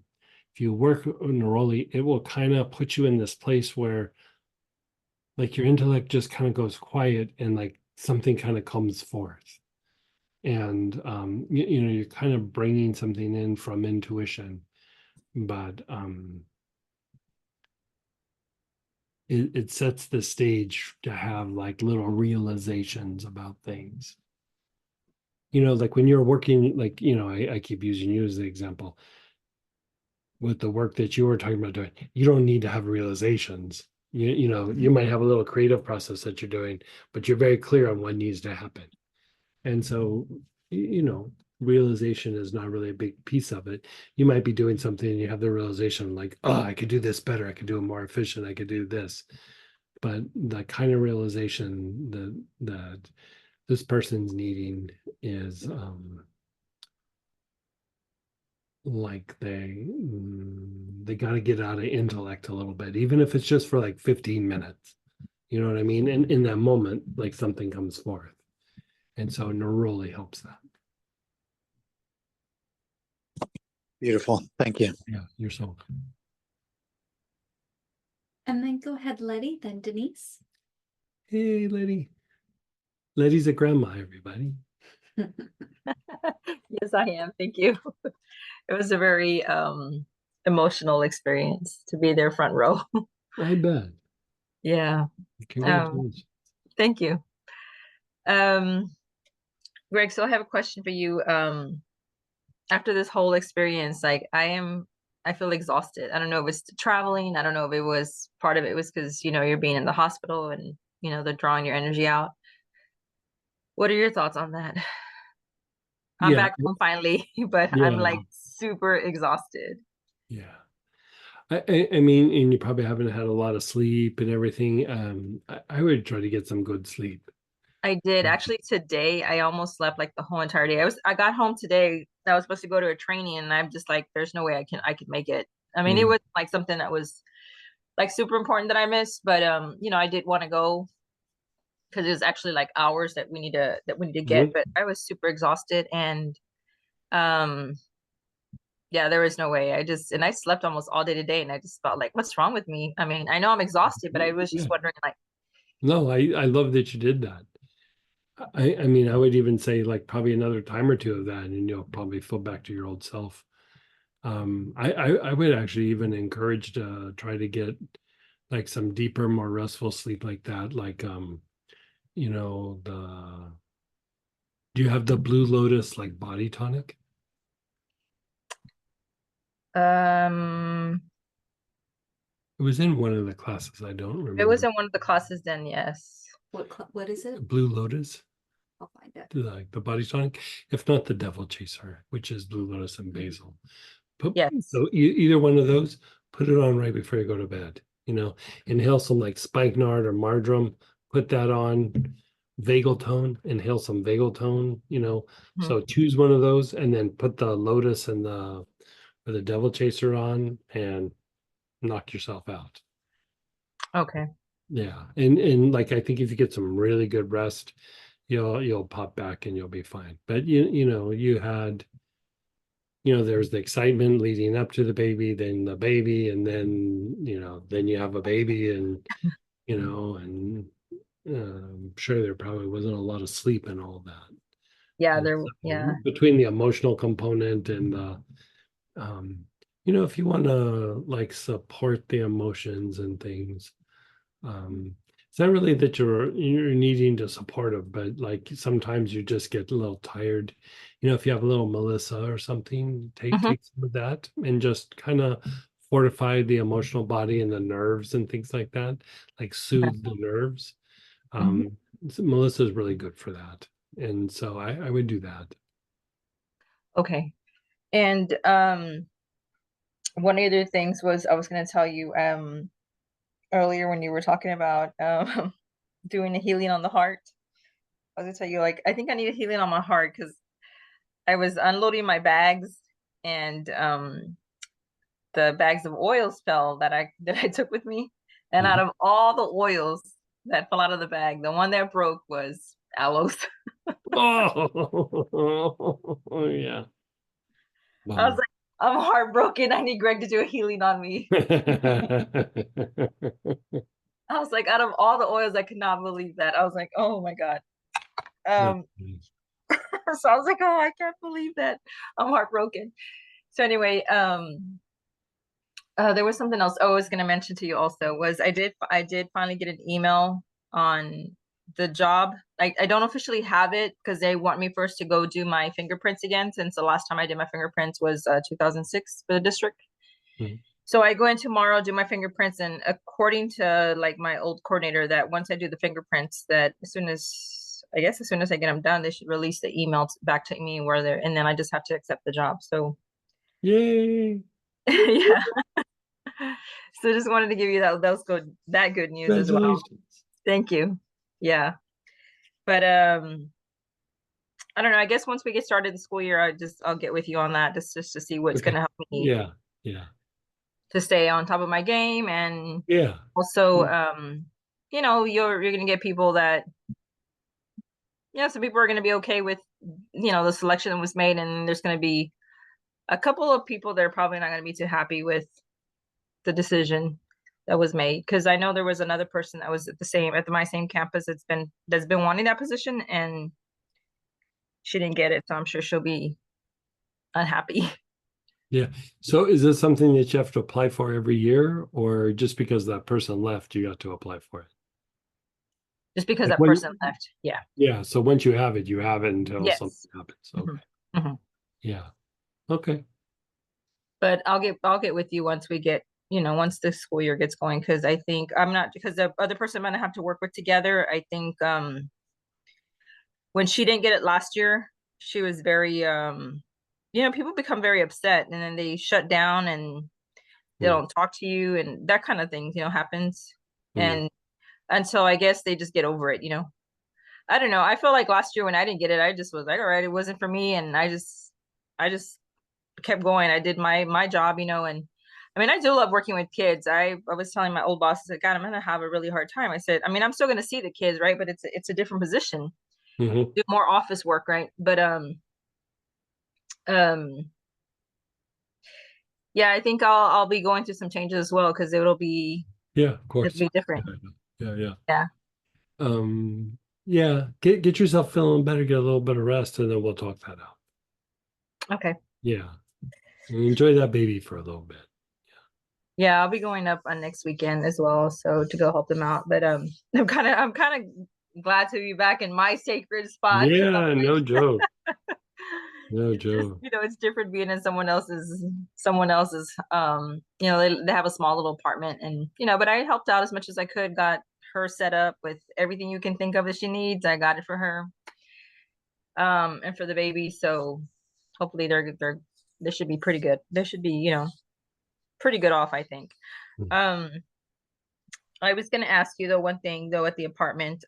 work neroli, it will kind of put you in this place where like your intellect just kind of goes quiet and like something kind of comes forth. And you're kind of bringing something in from intuition, but it sets the stage to have like little realizations about things. Like when you're working, like, I keep using you as the example. With the work that you were talking about doing, you don't need to have realizations. You might have a little creative process that you're doing, but you're very clear on what needs to happen. And so, realization is not really a big piece of it. You might be doing something and you have the realization like, oh, I could do this better. I could do it more efficient. I could do this. But the kind of realization that this person's needing is like they got to get out of intellect a little bit, even if it's just for like 15 minutes. You know what I mean? And in that moment, like something comes forth. And so neroli helps that. Beautiful. Thank you. Yeah, you're so welcome. And then go ahead, Letty, then Denise. Hey, Letty. Letty's a grandma, everybody. Yes, I am. Thank you. It was a very emotional experience to be there front row. I bet. Yeah. Congratulations. Thank you. Greg, so I have a question for you. After this whole experience, like I feel exhausted. I don't know if it's traveling. I don't know if it was part of it was because, you're being in the hospital and, they're drawing your energy out. What are your thoughts on that? I'm back home finally, but I'm like super exhausted. Yeah. I mean, and you probably haven't had a lot of sleep and everything. I would try to get some good sleep. I did actually today. I almost slept like the whole entire day. I got home today. I was supposed to go to a training, and I'm just like, there's no way I could make it. I mean, it was like something that was like super important that I missed, but I did want to go because it was actually like hours that we need to get. But I was super exhausted, and yeah, there was no way. I slept almost all day today, and I just felt like, what's wrong with me? I mean, I know I'm exhausted, but I was just wondering, like. No, I love that you did that. I mean, I would even say like probably another time or two of that, and you'll probably feel back to your old self. I would actually even encourage to try to get like some deeper, more restful sleep like that. Like, do you have the Blue Lotus like body tonic? It It was in one of the classes. I don't remember. was in one of the classes then, yes. What is it? Blue Lotus. I'll find it. Like the body tonic, if not the Devil Chaser, which is Blue Lotus and basil. Yes. So either one of those, put it on right before you go to bed. you know, inhale some like spikenard or marjoram, put that on. Vagal tone, inhale some vagal tone, you know. So choose one of those and then put the lotus and the or the devil chaser on and knock yourself out. Okay. Yeah. And like I think if you get some really good rest, you'll pop back and you'll be fine. But you know, you had, you know, there's the excitement leading up to the baby, then the baby, and then, you know, then you have a baby and, you know, and I'm sure there probably wasn't a lot of sleep and all that. Yeah, And there, so yeah. between the emotional component and the, you know, if you want to like support the emotions and things, it's not really that you're needing to support them, but like sometimes you just get a little tired. You know, if you have a little Melissa or something, take some of that and just kind of fortify the emotional body and the nerves and things like that, like soothe the nerves. Melissa is really good for that, and so I would do that. Okay. And one of the other things was I was going to tell you earlier when you were talking about doing a healing on the heart. I was going to tell you, like, I think I need a healing on my heart because I was unloading my bags and the bags of oils fell that I took with me. And out of all the oils that fell out of the bag, the one that broke was aloes. Oh, yeah. I was like, I'm heartbroken. I need Greg to do a healing on me. I was like, out of all the oils, I could not believe that. I was like, oh my God. So I was like, oh, I can't believe that. I'm heartbroken. So anyway, there was something else. I was going to mention to you also was I did finally get an email on the job. I don't officially have it because they want me first to go do my fingerprints again, since the last time I did my fingerprints was 2006 for the district. So I go in tomorrow, do my fingerprints, and according to like my old coordinator, that once I do the fingerprints, that as soon as I get them done, they should release the email back to me where they're, and then I just have to accept the job. So yay. Yeah. So just wanted to give you that good news as well. Thank you. Yeah. But I don't know. I guess once we get started the school year, I'll get with you on that just to see what's going to help me. Yeah. To stay on top of my game, and also, you know, you're going to get people that, you know, some people are going to be okay with, you know, the selection that was made, and there's going to be a couple of people that are probably not going to be too happy with the decision that was made, because I know there was another person that was at my same campus that's been wanting that position, and she didn't get it, so I'm sure she'll be unhappy. Yeah. So is this something that you have to apply for every year, or just because that person left, you got to apply for it? Just because that person left. Yeah. Yeah. So once you have it until something happens. Okay. Yeah. Okay. But I'll get with you once we get, you know, once the school year gets going, because I think because the other person I'm gonna have to work with together. I think when she didn't get it last year, she was very you know, people become very upset and then they shut down and they don't talk to you, and that kind of thing, you know, happens. And so I guess they just get over it, you know. I don't know. I feel like last year when I didn't get it, I just was like, all right, it wasn't for me, and I just kept going. I did my job, you know, and I mean, I do love working with kids. I was telling my old boss, I said, God, I'm gonna have a really hard time. I said, I mean, I'm still gonna see the kids, right? But it's a different position. Do more office work, right? But yeah, I think I'll be going through some changes as well, because it'll be of course. It'll be different. Yeah. Get yourself feeling better, get a little bit of rest, and then we'll talk that out. Okay. Yeah. And enjoy that baby for a little bit. Yeah, I'll be going up on next weekend as well, so to go help them out. But I'm kind of glad to be back in my sacred spot. Yeah, no joke. No joke. You know, it's different being in someone else's you know, they have a small little apartment, and you know, but I helped out as much as I could, got her set up with everything you can think of that she needs. I got it for her. And for the baby, so hopefully they should be pretty good. They should be, you know, pretty good off, I think. I was gonna ask you though, one thing though at the apartment.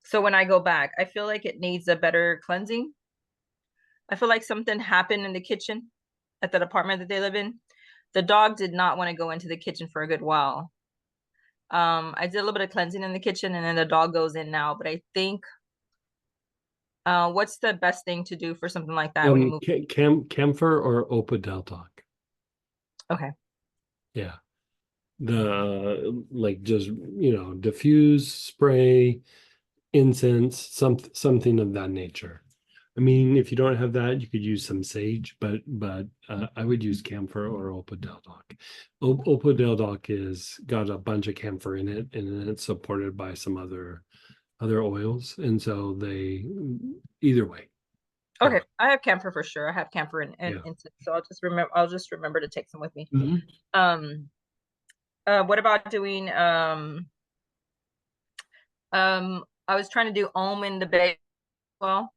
So when I go back, I feel like it needs a better cleansing. I feel like something happened in the kitchen at that apartment that they live in. The dog did not want to go into the kitchen for a good while. I did a little bit of cleansing in the kitchen, and then the dog goes in now. But I think, what's the best thing to do for something like that when you move? Camphor or opodeldoc. Okay. Yeah. The like just diffuse, spray, incense, something of that nature. I mean, if you don't have that, you could use some sage, but I would use camphor or opodeldoc. Opodeldoc is got a bunch of camphor in it, and then it's supported by some other oils, and so they either way. Okay, I have camphor for sure. I have camphor and Yeah. incense, so I'll just remember to take some with me. Mhm. What about doing I was trying to do Om in the bed. Well,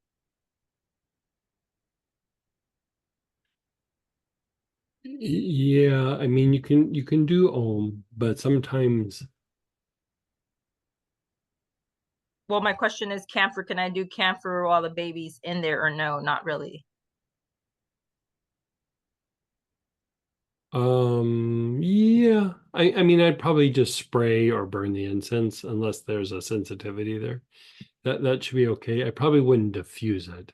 Yeah, I mean you can do Om, but sometimes well, my question is camphor. Can I do camphor while the baby's in there, or no? Not really. yeah, I mean I'd probably just spray or burn the incense unless there's a sensitivity there. That should be okay. I probably wouldn't diffuse it,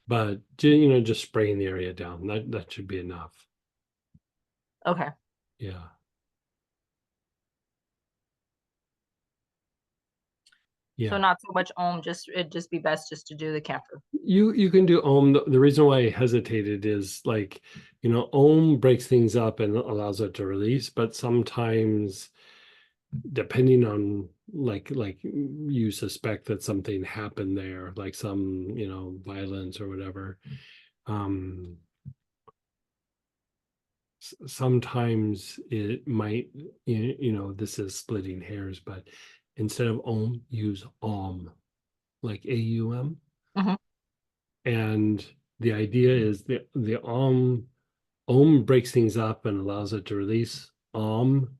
but just spraying the area down, that should be enough. Okay. Yeah. So Yeah. not so much Om, it'd just be best just to do the camphor. You can do Om. The reason why I hesitated is like, Om breaks things up and allows it to release, but sometimes depending on like you suspect that something happened there, like some, violence or whatever. Sometimes it might, this is splitting hairs, but instead of Om, use Om, like AUM. Mhm. And the idea is the Om breaks things up and allows it to release. Om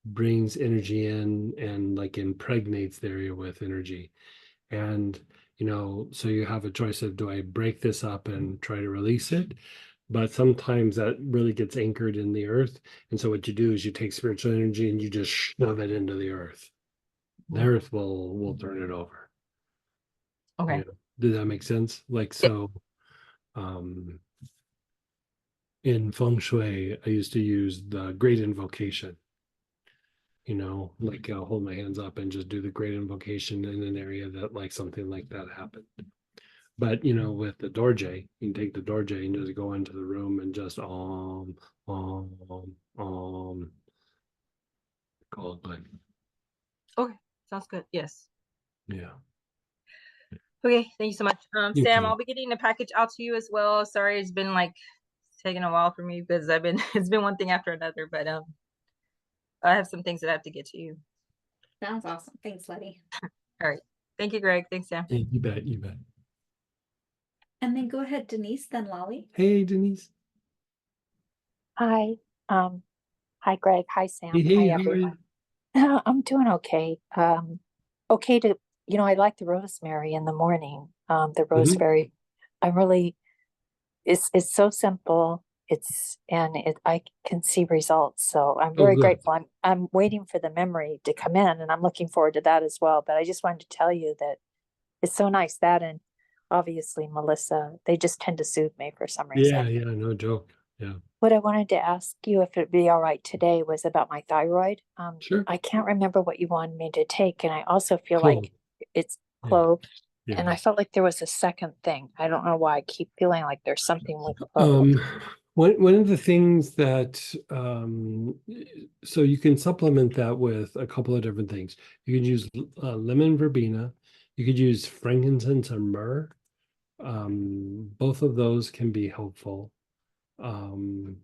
brings energy in and like impregnates the area with energy. And so you have a choice of, do I break this up and try to release it? But sometimes that really gets anchored in the earth. And so what you do is you take spiritual energy and you just shove it into the earth. The earth will turn it over. Okay. Yeah. Does that make sense? Like, so in feng shui, I used to use the great invocation. Like I'll hold my hands up and just do the great invocation in an area that like something like that happened. But with the Dorje, you can take the Dorje and just go into the room and just Om. Call it good. Okay, sounds good. Yes. Yeah. Okay, thank you so much. You Sam, too. I'll be getting the package out to you as well. Sorry, it's been like taking a while for me because it's been one thing after another, but I have some things that I have to get to you. Sounds awesome. Thanks, Letty. All right. Thank you, Greg. Thanks, Sam. Yeah, you bet. And then go ahead, Denise, then Lolly. Hey, Denise. Hi. Hi, Greg. Hi, Sam. Hey, Hi, how are you? everyone. I'm doing okay. Okay to, I like the rosemary in the morning. The rosemary, I'm really, it's so simple. I can see results. So I'm very good. grateful. I'm waiting for the memory to come in, and I'm looking forward to that as well. But I just wanted to tell you that it's so nice, that, and obviously Melissa, they just tend to soothe me for some reason. Yeah, no joke. Yeah. What I wanted to ask you, if it'd be all right today, was about my thyroid. Sure. I can't remember what you wanted me to take, and I also feel Clove. like it's Yeah. clove. Yeah. And I felt like there was a second thing. I don't know why I keep feeling like there's something with clove. One of the things that so you can supplement that with a couple of different things. You could use lemon verbena. You could use frankincense or myrrh. Both of those can be helpful. The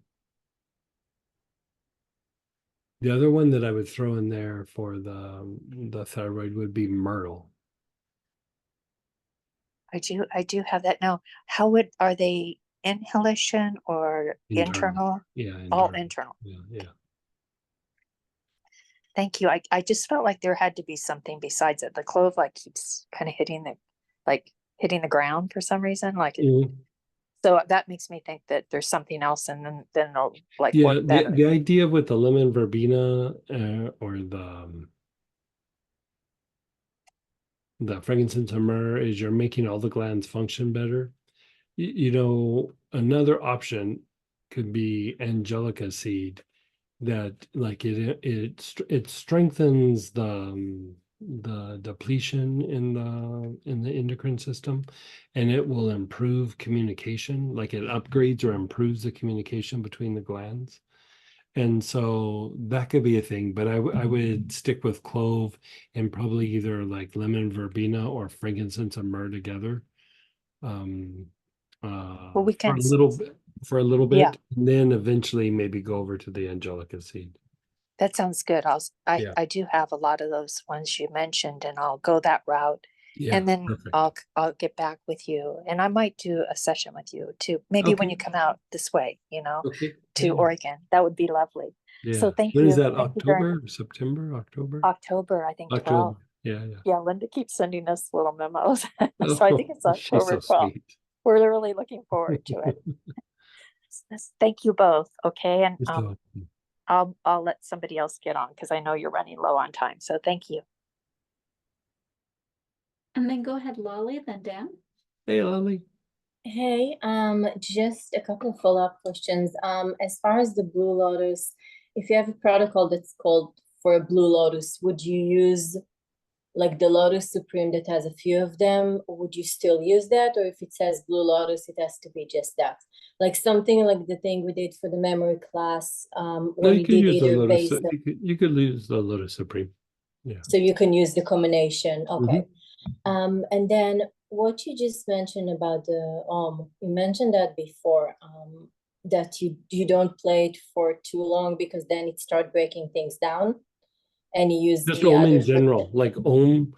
other one that I would throw in there for the thyroid would be myrtle. I do have that now. Are they inhalation or internal? Yeah, All internal. internal. Yeah. Thank you. I just felt like there had to be something besides it. The clove like keeps kind of hitting the ground for some reason. So that makes me think that there's something else, and then it'll like Yeah, work better. the idea with the lemon verbena or the frankincense and myrrh is you're making all the glands function better. You know, another option could be angelica seed, that like it strengthens the depletion in the endocrine system, and it will improve communication, like it upgrades or improves the communication between the glands. And so that could be a thing, but I would stick with clove and probably either like lemon verbena or frankincense and myrrh together. Well, we For a can little bit, Yeah. and then eventually maybe go over to the angelica seed. That sounds good. Yeah. I do have a lot of those ones you mentioned, and I'll go that route. Yeah, And then perfect. I'll get back with you, and I might do a session with you too. Maybe when Okay. you come out this way, Okay. to Yeah. Oregon, that would be lovely. Yeah. So thank When you. is that? Thank you very October, much. September, October? October, I think 12. October. Yeah, yeah. Yeah, Linda keeps sending us little memos. So I think it's She's so October 12th. sweet. We're really looking forward to it. Thank you both. Okay. And You're so welcome. I'll let somebody else get on because I know you're running low on time. So thank you. And then go ahead, Lolly, then Dan. Hey, Lolly. Hey, just a couple of follow-up questions. As far as the Blue Lotus, if you have a protocol that's called for a Blue Lotus, would you use like the Lotus Supreme that has a few of them, or would you still use that? Or if it says Blue Lotus, it has to be just that. Like something like the thing we did for the memory class, No, when you we could did use the either Lotus. base. You could use the Lotus Supreme. Yeah. So you can use the combination. Okay. Mm-hmm. And then what you just mentioned about the you mentioned that before, that you don't play it for too long because then it starts breaking things down, and you use Just the Om in other general, like Om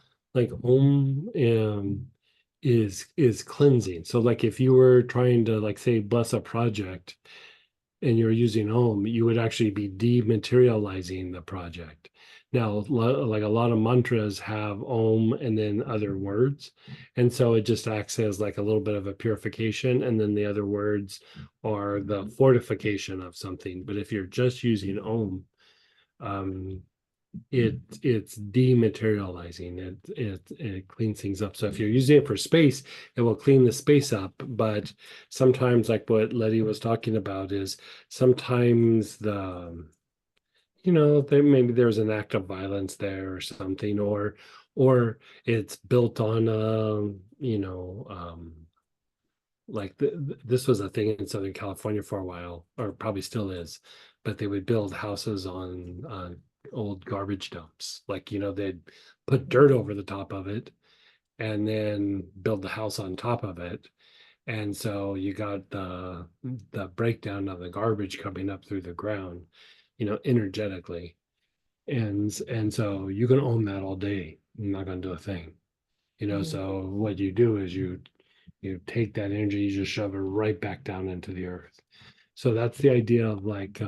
is cleansing. So like if you were trying to like say bless a project and you're using Om, you would actually be dematerializing the project. Now, like a lot of mantras have Om and then other words. And so it just acts as like a little bit of a purification. And then the other words are the fortification of something. But if you're just using Om, it's dematerializing. It cleans things up. So if you're using it for space, it will clean the space up. But sometimes, like what Letty was talking about, is sometimes maybe there's an act of violence there or something, or it's built on like this was a thing in Southern California for a while, or probably still is, but they would build houses on old garbage dumps. Like, they'd put dirt over the top of it and then build the house on top of it. And so you got the breakdown of the garbage coming up through the ground, energetically. And so you can own that all day. I'm not going to do a thing. So what you do is you take that energy, you just shove it right back down into the earth. So that's the idea of like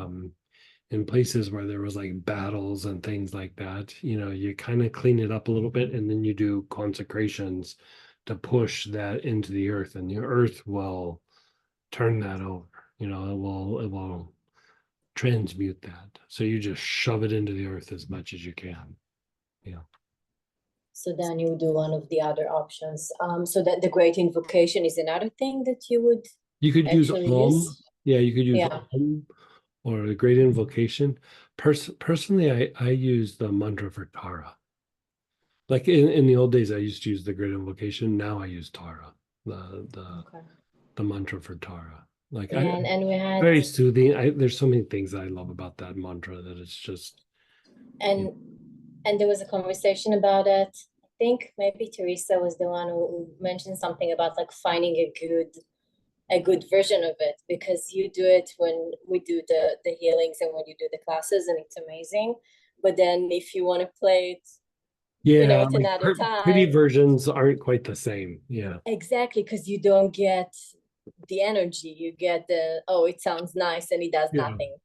in places where there was like battles and things like that, you kind of clean it up a little bit, and then you do consecrations to push that into the earth, and the earth will turn that over. It will transmute that. So you just shove it into the earth as much as you can. So then you would do one of the other options. So that the Great Invocation is another thing that you would could use actually Om. use? Yeah, you could use Yeah. Om or the Great Invocation. Personally, I use the mantra for Tara. Like in the old days, I used to use the Great Invocation. Now I use Tara, the mantra for Tara. Like and we had very soothing. There's so many things I love about that mantra that it's just. and there was a conversation about it. I think maybe Teresa was the one who mentioned something about like finding a good version of it, because you do it when we do the healings and when you do the classes, and it's amazing. But then if you want to play it, Yeah, at another pretty time, versions aren't quite the same. Yeah, exactly, because you don't get the energy. You get it sounds nice, and it does nothing.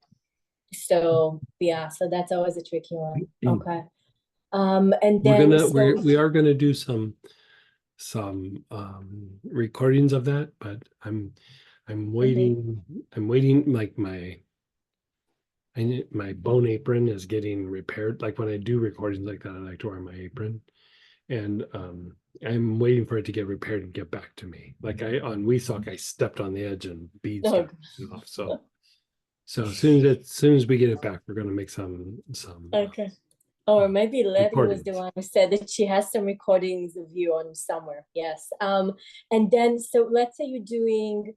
So yeah, so that's always a tricky one. Okay. And We're then gonna so we are gonna do some recordings of that, but I'm waiting. I'm waiting. Like my bone apron is getting repaired. Like when I do recordings like that, I like to wear my apron, and I'm waiting for it to get repaired and get back to me. Like on Wesock, I stepped on the edge and beads Oh, started coming off. So as soon as we get it back, we're gonna make some okay. Or maybe Letty was the recordings. one who said that she has some recordings of you on somewhere. Yes. And then so let's say you're doing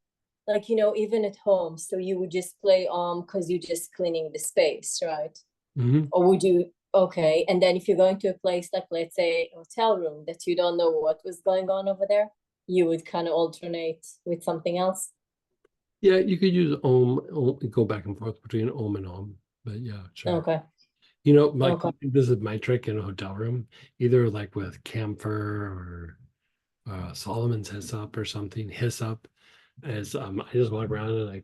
like, you know, even at home, so you would just play because you're just cleaning the space, right? Mhm. Or would you, okay, and then if you're going to a place like, let's say, a hotel room that you don't know what was going on over there, you would kind of alternate with something else? Yeah, you could use go back and forth between Om and Om, but yeah, sure. Okay. You know, my Okay. this is my trick in a hotel room, either like with camphor or Solomon's hyssop or something. Hyssop is I just walk around and I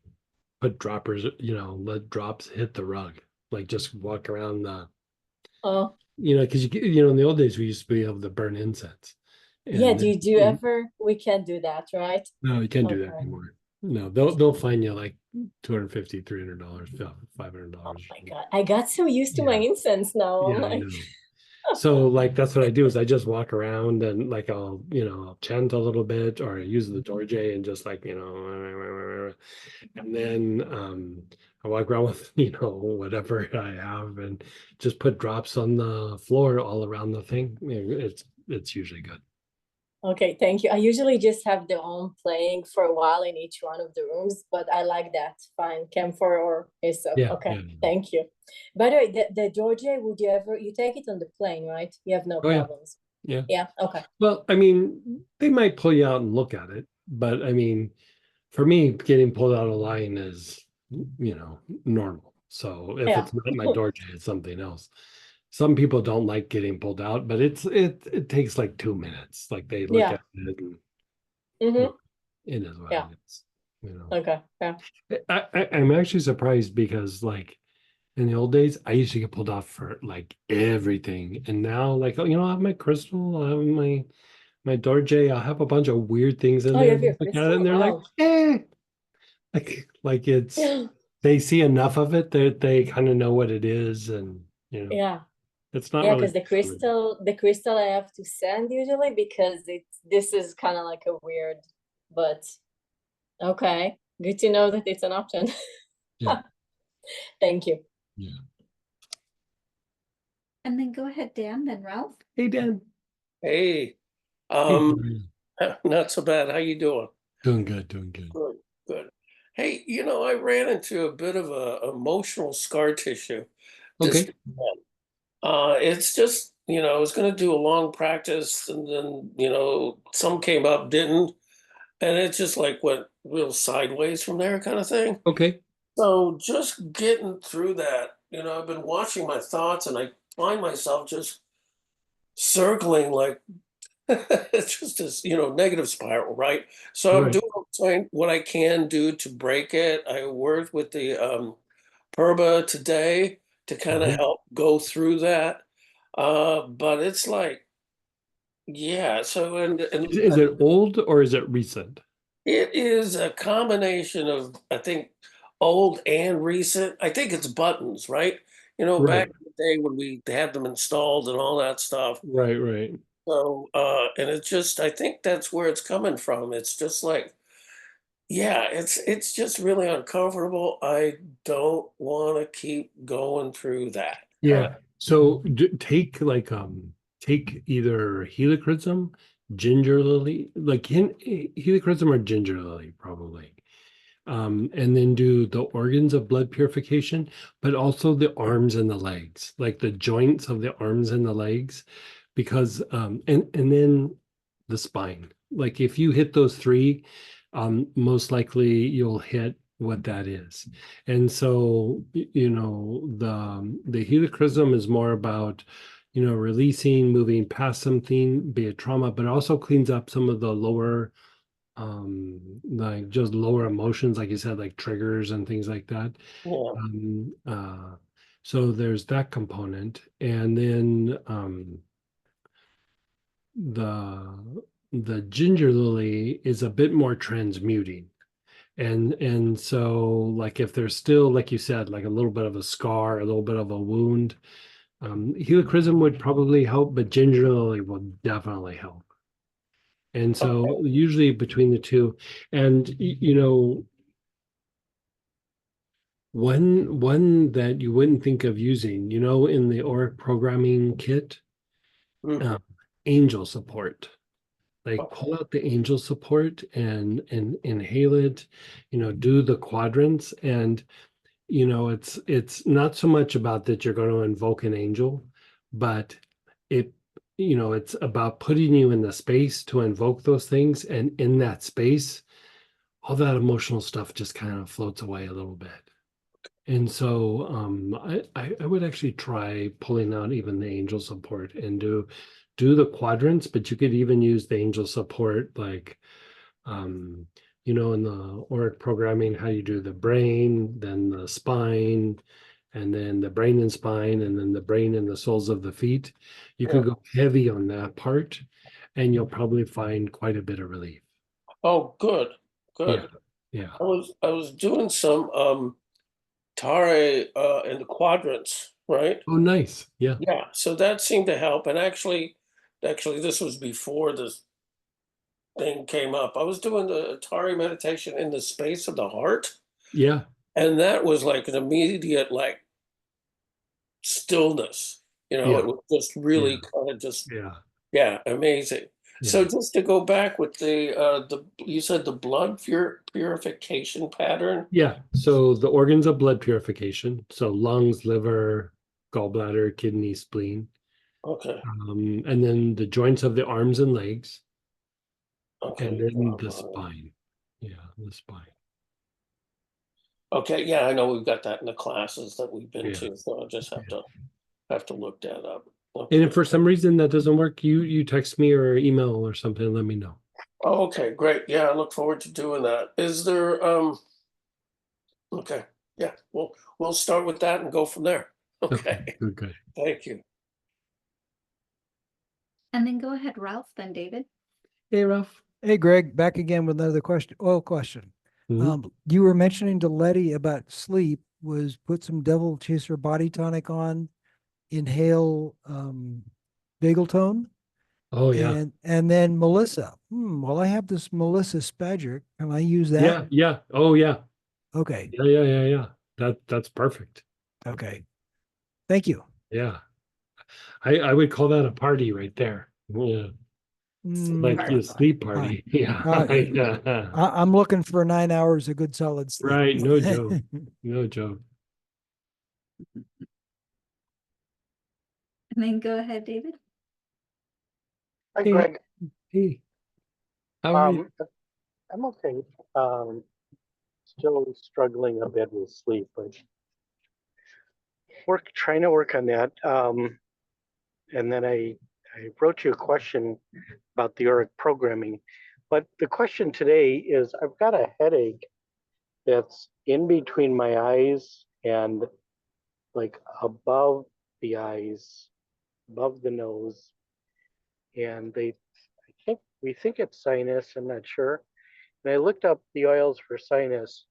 put droppers, let drops hit the rug. Like just walk around Oh, because in the old days we used to be able to burn incense. yeah, And do you ever, we can't do that, right? no, you can't do that Okay. anymore. No, they'll fine you like $250, $300, $500. Oh my God, I got so used to my Yeah. incense now. I'm Yeah, I like, know. So like that's what I do is I just walk around and like I'll chant a little bit or I use the Dorje and just like and then I walk around with whatever I have and just put drops on the floor all around the thing. It's usually good. okay, thank you. I usually just have the home playing for a while in each one of the rooms, but I like that. Fine, camphor or hyssop. Yeah, Okay, yeah. thank you. By the way, the Dorje, would you ever, you take it on the plane, right? You have no Oh, yeah. problems. Yeah. Yeah, okay. Well, I mean, they might pull you out and look at it, but I mean, for me, getting pulled out of line is, normal. So if Yeah. it's not my Dorje, it's something else. Some people don't like getting pulled out, but it takes like 2 minutes. Like they look Yeah. at it and Mm-hmm. it is what Yeah. it is. Okay, yeah. I'm actually surprised because like in the old days, I used to get pulled off for like everything, and now like I have my crystal, I have my Dorje, I'll have a bunch of weird things in Oh, you there. have your Look at it, crystal? and they're like, Wow. like it's they see enough of it that they kind of know what it is, and Yeah. it's not Yeah, really because the crystal I have to send usually because this is kind of like a weird, but okay. Good to know that it's an option. Yeah. Thank you. Yeah. And then go ahead, Dan, then Ralph. Hey, Dan. Hey, Hey, how are you? not so bad. How you doing? Doing good, doing good. Good, good. Hey, I ran into a bit of a emotional scar tissue this Okay. weekend. It's just, I was going to do a long practice and then, some came up, didn't, and it just like went real sideways from there kind of thing. Okay. So just getting through that, I've been watching my thoughts and I find myself just circling like it's just this, negative spiral, right? So I'm Right. doing what I can do to break it. I worked with the Purba today to kind of Mhm. help go through that. But it's like, yeah. So and Is it old or is it recent? it is a combination of I think old and recent. I think it's buttons, right? Back Right. in the day when we had them installed and all that stuff. Right, right. So, and it's just, I think that's where it's coming from. It's just like, yeah, it's just really uncomfortable. I don't want to keep going through that. Yeah. So take take either helichrysum, ginger lily, like helichrysum or ginger lily, probably. And then do the organs of blood purification, but also the arms and the legs, like the joints of the arms and the legs, because and then the spine. Like if you hit those three, most likely you'll hit what that is. And so the helichrysum is more about releasing, moving past something, be it trauma, but it also cleans up some of the lower like just lower emotions, like you said, like triggers and things like that. Yeah. So there's that component, and then the ginger lily is a bit more transmuting. And so like if there's still, like you said, like a little bit of a scar, a little bit of a wound, helichrysum would probably help, but ginger lily will definitely help. And so usually between the two, and you know, one that you wouldn't think of using, you know, in the auric programming kit, Mhm. angel support. Like pull out the angel support and inhale it, you know, do the quadrants. And you know, it's not so much about that you're going to invoke an angel, but it, you know, it's about putting you in the space to invoke those things, and in that space all that emotional stuff just kind of floats away a little bit. And so I would actually try pulling out even the angel support and do the quadrants, but you could even use the angel support like you know, in the auric programming, how you do the brain, then the spine, and then the brain and spine, and then the brain and the soles of the feet. You could go heavy on that part, and you'll probably find quite a bit of relief. Oh, good, good. Yeah. I was doing some Tare in the quadrants, right? Oh, nice. Yeah. Yeah, so that seemed to help. And actually, this was before this thing came up. I was doing the Tare meditation in the space of the heart, Yeah. and that was like an immediate like stillness. You know, Yeah. it was just really Yeah. kind of just Yeah. amazing. So Yeah. just to go back with the you said the blood purification pattern. Yeah. So the organs of blood purification. So lungs, liver, gallbladder, kidney, spleen. Okay. And then the joints of the arms and legs. Okay. And then the spine. Yeah, the spine. Okay, yeah, I know we've got that in the classes that we've been Yeah. to, so I just have to look that up. And Okay. if for some reason that doesn't work, you text me or email or something, let me know. Oh, okay, great. Yeah, I look forward to doing that. Is there okay, yeah, we'll start with that and go from there. Okay. Good. Thank you. And then go ahead, Ralph, then David. Hey, Ralph. Hey, Greg, back again with another question. Oil question. You were mentioning to Letty about sleep. Was put some Devil Chaser body tonic on, inhale Vagal tone. Oh yeah. And then Melissa. Well, I have this Melissa Spadric. Can I use that? Yeah. Oh yeah. Okay. Yeah. That's perfect. Okay. Thank you. Yeah. I would call that a party right there. Yeah. Like your sleep party. Yeah. I'm looking for 9 hours of good solid sleep. Right. No joke. No joke. And then go ahead, David. Hi, Greg. Hey. How are you? I'm okay. Still struggling a bit with sleep, but trying to work on that. And then I wrote you a question about the auric programming. But the question today is I've got a headache that's in between my eyes and like above the eyes, above the nose. And we think it's sinus, I'm not sure. And I looked up the oils for sinus,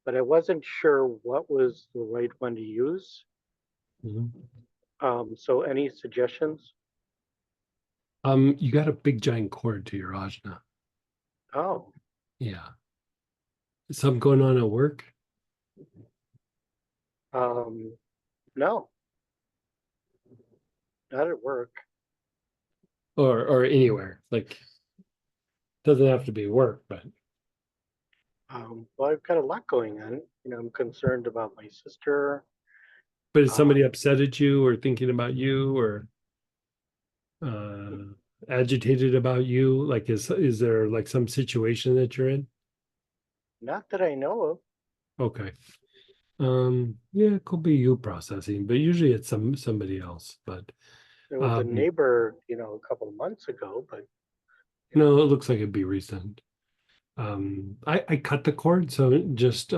but I wasn't sure what was the right one to use. So any suggestions? You got a big giant cord to your ajna. Oh. Yeah. Something going on at work? No. Not at work. Or anywhere. Like doesn't have to be work, but Well, I've got a lot going on. You know, I'm concerned about my sister. but is somebody upset at you or thinking about you or agitated about you? Like is there like some situation that you're in? Not that I know of. Okay. Yeah, it could be you processing, but usually it's somebody else. But There was a neighbor, you know, a couple of months ago, but no, it looks like it'd be recent. I cut the cord, so just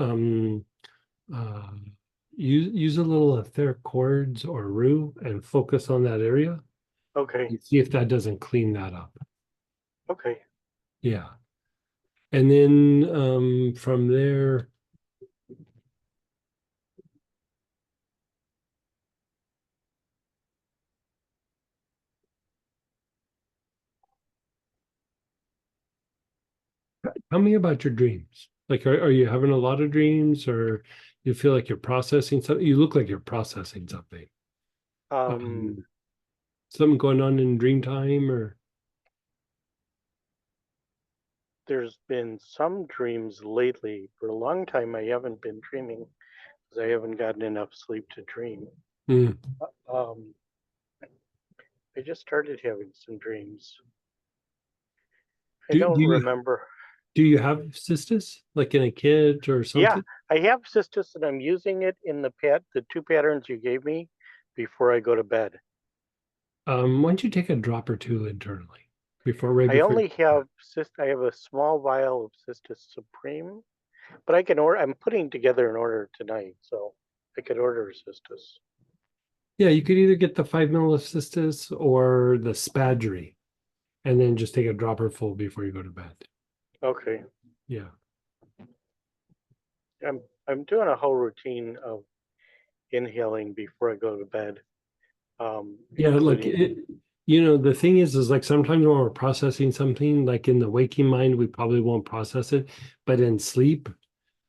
use a little etheric cords or rue and focus on that area. Okay. And see if that doesn't clean that up. Okay. Yeah. And then from there, tell me about your dreams. Like, are you having a lot of dreams, or you feel like you're processing something? You look like you're processing something. Something going on in dream time, or there's been some dreams lately. For a long time, I haven't been dreaming because I haven't gotten enough sleep to dream. I just started having some dreams. I don't remember. Do you have Cistus, like in a kid or something? Yeah, I have Cistus, and I'm using it in the 2 patterns you gave me before I go to bed. Why don't you take a drop or two internally before I only have I have a small vial of Cistus Supreme, but I can order. I'm putting together an order tonight, so I could order Cistus. Yeah, you could either get the 5 ml of Cistus or the Spadgery, and then just take a dropper full before you go to bed. Okay. Yeah. I'm doing a whole routine of inhaling before I go to bed. Yeah, look, the thing is like sometimes when we're processing something, like in the waking mind, we probably won't process it, but in sleep,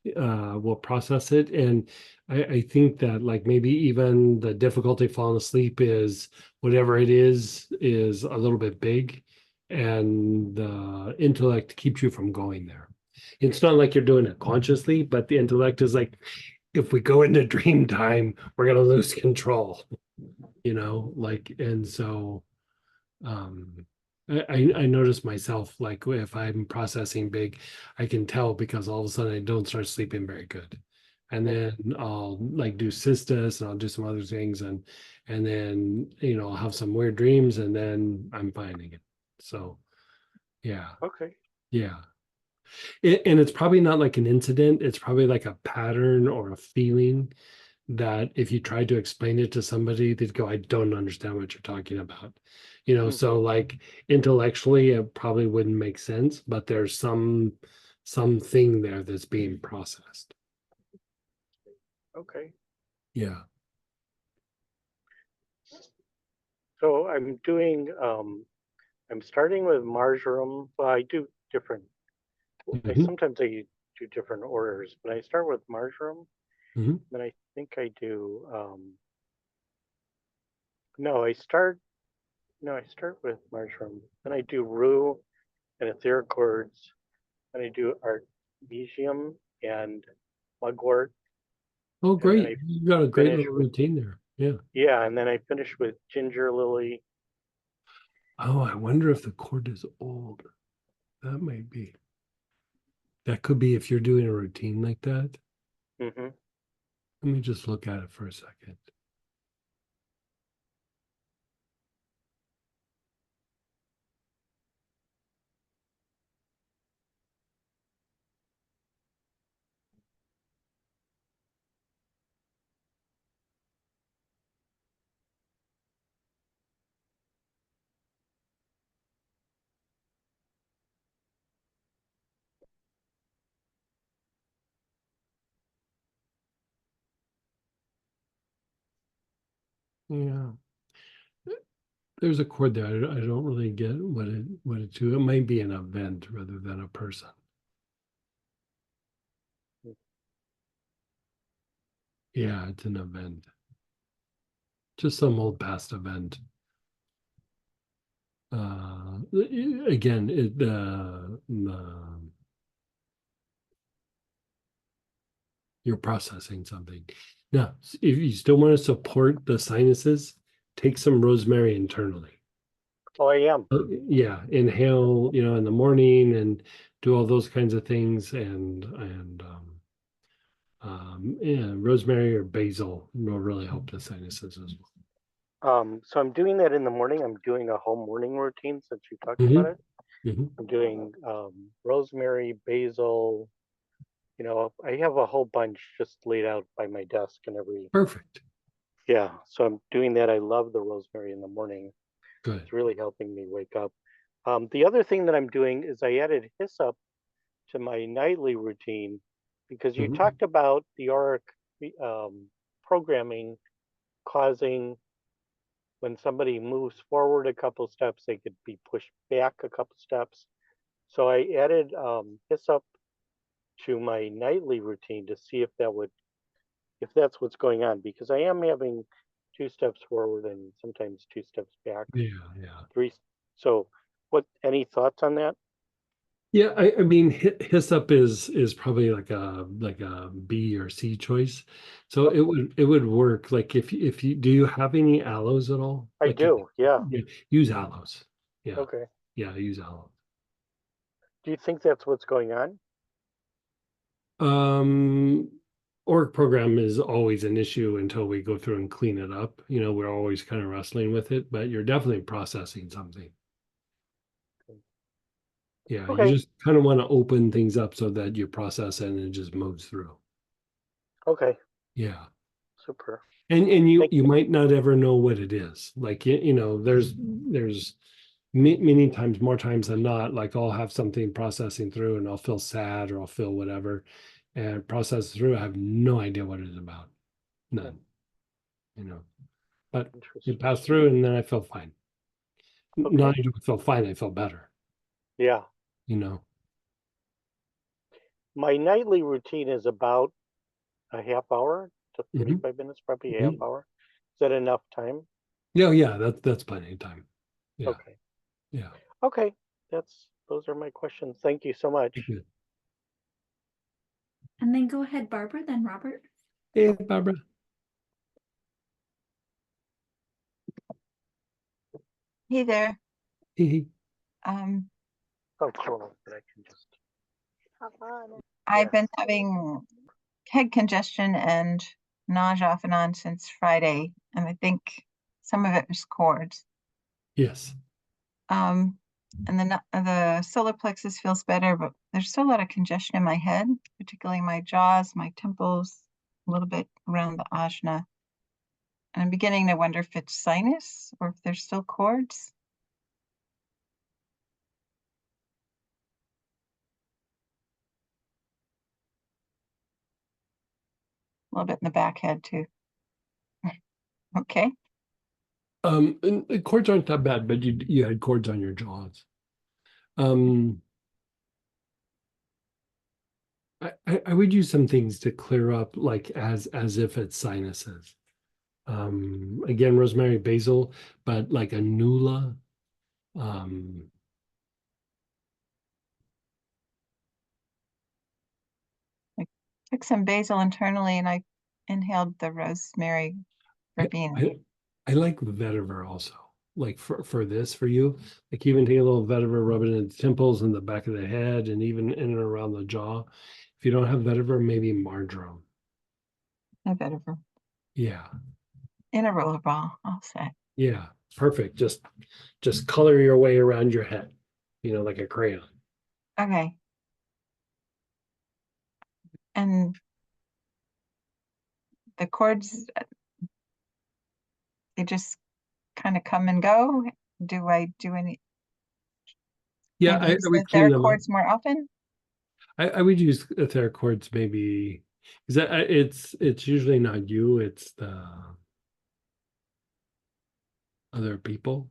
we'll process it. And I think that like maybe even the difficulty falling asleep is whatever it is a little bit big, and the intellect keeps you from going there. It's not like you're doing it consciously, but the intellect is like, if we go into dream time, we're going to lose control, and so I notice myself, like if I'm processing big, I can tell because all of a sudden I don't start sleeping very good. And then I'll like do Cistus and I'll do some other things, and then I'll have some weird dreams, and then I'm fine again. So yeah. Okay. Yeah. And it's probably not like an incident, it's probably like a pattern or a feeling that if you tried to explain it to somebody, they'd go, I don't understand what you're talking about. So like intellectually, it probably wouldn't make sense, but there's something there that's being processed. Okay. Yeah. So I'm doing, I'm starting with marjoram. Well, I do different, sometimes I do different orders, but I start with marjoram. Then I think I do, I start with marjoram. Then I do rue and etheric cords. Then I do artemisium and mugwort. Oh, great. You got a great little routine there. Yeah. Yeah, and then I finish with ginger lily. Oh, I wonder if the cord is old. That might be. That could be if you're doing a routine like that. Let me just look at it for a second. Yeah. There's a chord there. I don't really get what it's to. It might be an event rather than a person. Yeah, it's an event. Just some old past event. Again, you're processing something. Now, if you still want to support the sinuses, take some rosemary internally. Oh, I am. Yeah, inhale, in the morning, and do all those kinds of things, and rosemary or basil will really help the sinuses as well. So I'm doing that in the morning. I'm doing a whole morning routine since you talked about it. Mhm. I'm doing rosemary, basil. You know, I have a whole bunch just laid out by my desk and Perfect. yeah. So I'm doing that. I love the rosemary in the morning. Good. It's really helping me wake up. The other thing that I'm doing is I added hyssop to my nightly routine because you Mhm. talked about the auric programming causing when somebody moves forward a couple steps, they could be pushed back a couple steps. So I added hyssop to my nightly routine to see if that's what's going on, because I am having 2 steps forward and sometimes 2 steps back, Yeah, yeah. 3. So any thoughts on that? Yeah, I mean, hyssop is probably like a B or C choice, so it would work. Like if you do you have any aloes at all? I Like do, yeah. yeah, use aloes. Yeah, Okay. yeah, use aloes. Do you think that's what's going on? Um, org program is always an issue until we go through and clean it up. You know, we're always kind of wrestling with it, but you're definitely processing something. Yeah, you Okay. just kind of want to open things up so that you process it and it just moves through. Okay, Yeah. super. And you Thank you might not ever know what it is. Like you know, there's many times, more times than not, like I'll have something processing through and I'll feel sad or I'll feel whatever, and process through. I have no idea what it's about. None. You know. But it Interesting. passed through and then I felt fine. Okay. Not only do I feel fine, I felt better. Yeah. You know. My nightly routine is about a half hour to Mhm. 45 minutes, probably a half Mhm. hour. Is that enough time? Yeah, that's plenty of time. Yeah. Okay. Yeah. Okay. Those are my questions. Thank you so much. Thank you. And then go ahead, Barbara, then Robert. Hey, Barbara. Hey there. Hee Um, Oh, cool. That I can just. I've been having head congestion and nausea off and on since Friday, and I think some of it was cords. Yes. And then the solar plexus feels better, but there's still a lot of congestion in my head, particularly my jaws, my temples, a little bit around the ajna. And I'm beginning to wonder if it's sinus or if there's still cords. A little bit in the back head too. Okay. And the cords aren't that bad, but you had cords on your jaws. I would use some things to clear up, like as if it's sinuses. Again, rosemary, basil, but like a nula. I took some basil internally and I inhaled the rosemary verbena. I like vetiver also. Like for this for you, like even take a little vetiver, rub it in the temples and the back of the head, and even in and around the jaw. If you don't have vetiver, maybe marjoram. No vetiver. Yeah. In a roller ball, I'll say. Yeah, perfect. Just color your way around your head, you know, like a crayon. Okay. And the cords, they just kind of come and go. Do I do any? Yeah, Maybe I use would the clean them up. cords more often? I would use etheric cords maybe because it's usually not you, it's the other people.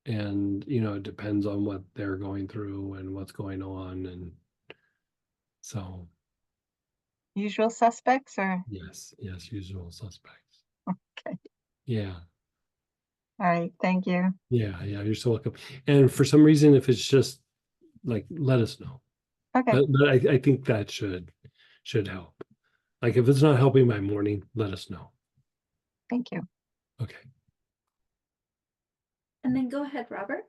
And you know, it depends on what they're going through and what's going on. And so Usual suspects or? yes, usual suspects. Okay. Yeah. All right. Thank you. Yeah, you're so welcome. And for some reason, if it's just like, let us know. Okay. But I think that should help. Like if it's not helping by morning, let us know. Thank you. Okay. And then go ahead, Robert.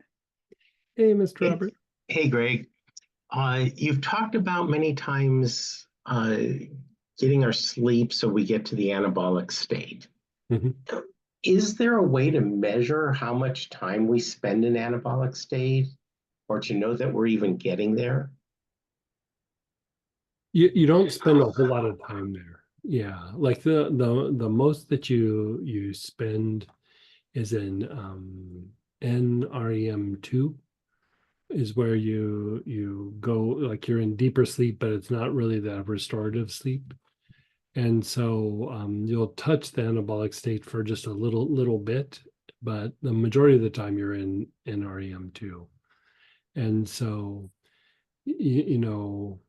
Hey, Mr. Hey, Robert. hey, Greg. You've talked about many times getting our sleep so we get to the anabolic state. Mhm. Is there a way to measure how much time we spend in anabolic state? or to know that we're even getting there? You don't spend a whole lot of time there. Yeah, like the most that you spend is in NREM2 is where you go, like you're in deeper sleep, but it's not really that restorative sleep. And so you'll touch the anabolic state for just a little bit, but the majority of the time you're in REM2. And so you know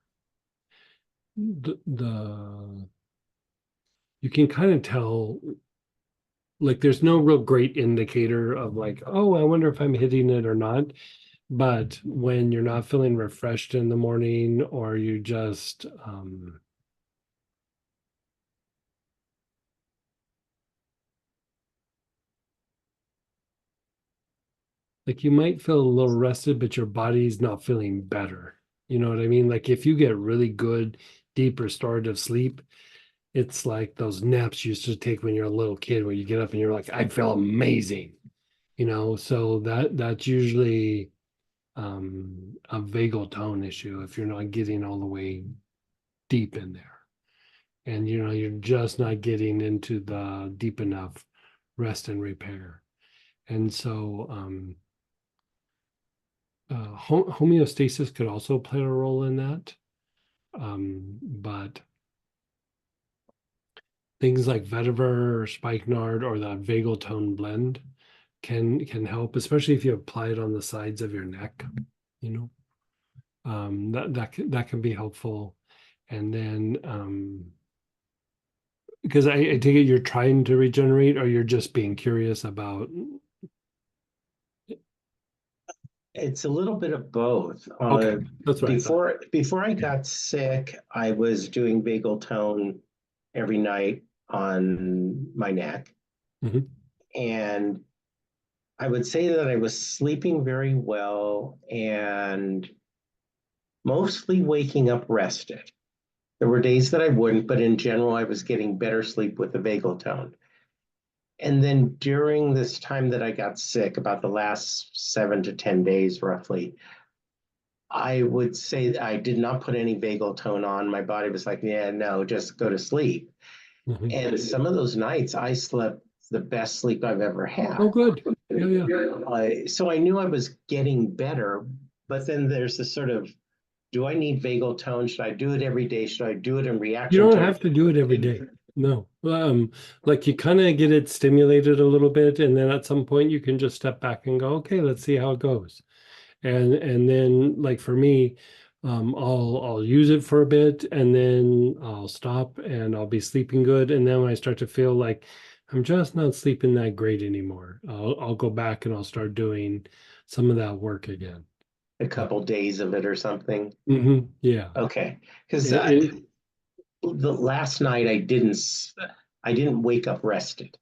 the you can kind of tell, like there's no real great indicator of like, oh, I wonder if I'm hitting it or not. But when you're not feeling refreshed in the morning, or you just like you might feel a little rested, but your body's not feeling better. You know what I mean? Like if you get really good, deep restorative sleep, it's like those naps you used to take when you're a little kid, where you get up and you're like, I feel amazing. So that's usually a vagal tone issue if you're not getting all the way deep in there. And you're just not getting into the deep enough rest and repair. And so homeostasis could also play a role in that. But things like vetiver or spikenard or that vagal tone blend can help, especially if you apply it on the sides of your neck. That can be helpful. And then because I take it you're trying to regenerate, or you're just being curious about. It's a little bit of both. Okay, that's what I thought. Before I got sick, I was doing vagal tone every night on my neck. Mhm. And I would say that I was sleeping very well and mostly waking up rested. There were days that I wouldn't, but in general, I was getting better sleep with the vagal tone. And then during this time that I got sick, about the last 7 to 10 days roughly, I would say that I did not put any vagal tone on. My body was like, yeah, no, just go to sleep. Mhm. And some of those nights I slept the best sleep I've ever had. Oh, good. Yeah. So I knew I was getting better, but then there's this sort of, do I need vagal tone? Should I do it every day? Should I do it in reaction? You don't have to do it every day. No. Like you kind of get it stimulated a little bit, and then at some point you can just step back and go, okay, let's see how it goes. And then, like for me, I'll use it for a bit, and then I'll stop, and I'll be sleeping good. And then when I start to feel like I'm just not sleeping that great anymore, I'll go back and I'll start doing some of that work again. A couple days of it or something. Yeah. Okay. Because the last night I didn't wake up rested.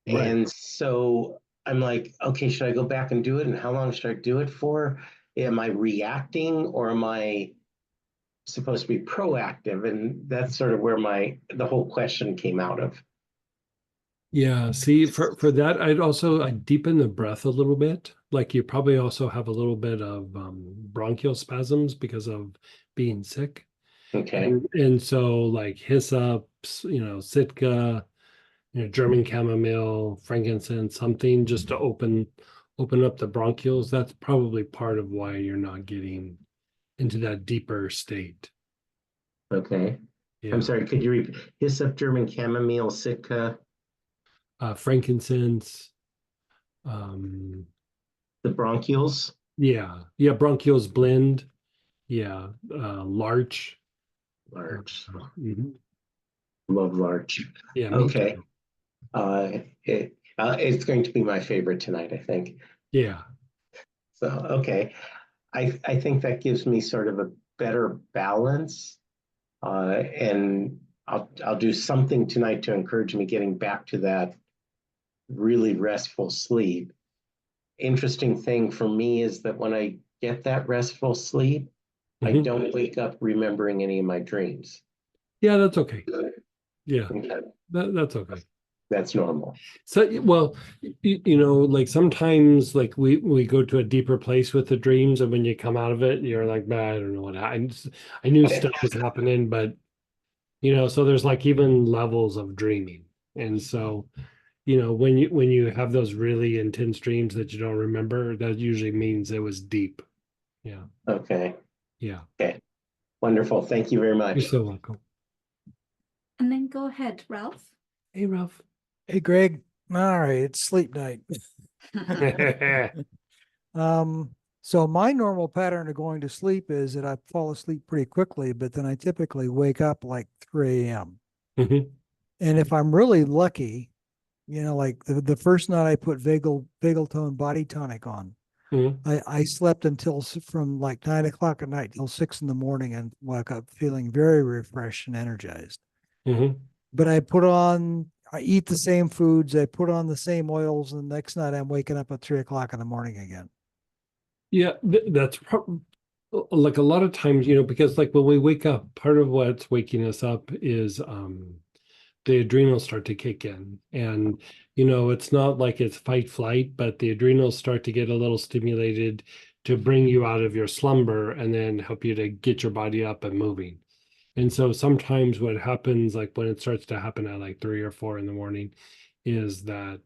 Right. And so I'm like, okay, should I go back and do it? And how long should I do it for? Am I reacting, or am I supposed to be proactive? And that's sort of where the whole question came out of. Yeah, see, for that, I'd deepen the breath a little bit. Like you probably also have a little bit of bronchial spasms because of being sick. Okay. And so like hyssop, Sitka, German chamomile, frankincense, something just to open up the bronchioles. That's probably part of why you're not getting into that deeper state. Okay. Yeah. I'm sorry, could you repeat? Hyssop, German chamomile, Sitka? Frankincense. The bronchioles? Yeah. Bronchioles blend. Yeah. Larch. Larch. Mhm. Love larch. Yeah. Okay. It's going to be my favorite tonight, I think. Yeah. So, okay. I think that gives me sort of a better balance. And I'll do something tonight to encourage me getting back to that really restful sleep. Interesting thing for me is that when I get that restful sleep, I don't wake up remembering any of my dreams. Yeah, that's okay. Yeah, Okay. that's okay. that's normal. So, well, like sometimes like we go to a deeper place with the dreams, and when you come out of it, you're like, "Bah, I don't know what I knew stuff was happening, but so there's like even levels of dreaming. And so, when you have those really intense dreams that you don't remember, that usually means it was deep. Yeah. Okay. Yeah. Okay. Wonderful. Thank you very much. You're so welcome. And then go ahead, Ralph. Hey, Ralph. Hey, Greg. All right, it's sleep night. So my normal pattern of going to sleep is that I fall asleep pretty quickly, but then I typically wake up like 3 a.m. Mhm. And if I'm really lucky, like the first night I put Vagal Tone Body Tonic on, Mhm. I slept until from like 9 o'clock at night till 6 in the morning and woke up feeling very refreshed and energized. Mhm. But I eat the same foods, I put on the same oils, and the next night I'm waking up at 3 o'clock in the morning again. Yeah, that's like a lot of times, because like when we wake up, part of what's waking us up is the adrenals start to kick in. And it's not like it's fight flight, but the adrenals start to get a little stimulated to bring you out of your slumber and then help you to get your body up and moving. And so sometimes what happens, like when it starts to happen at like 3 or 4 in the morning, is that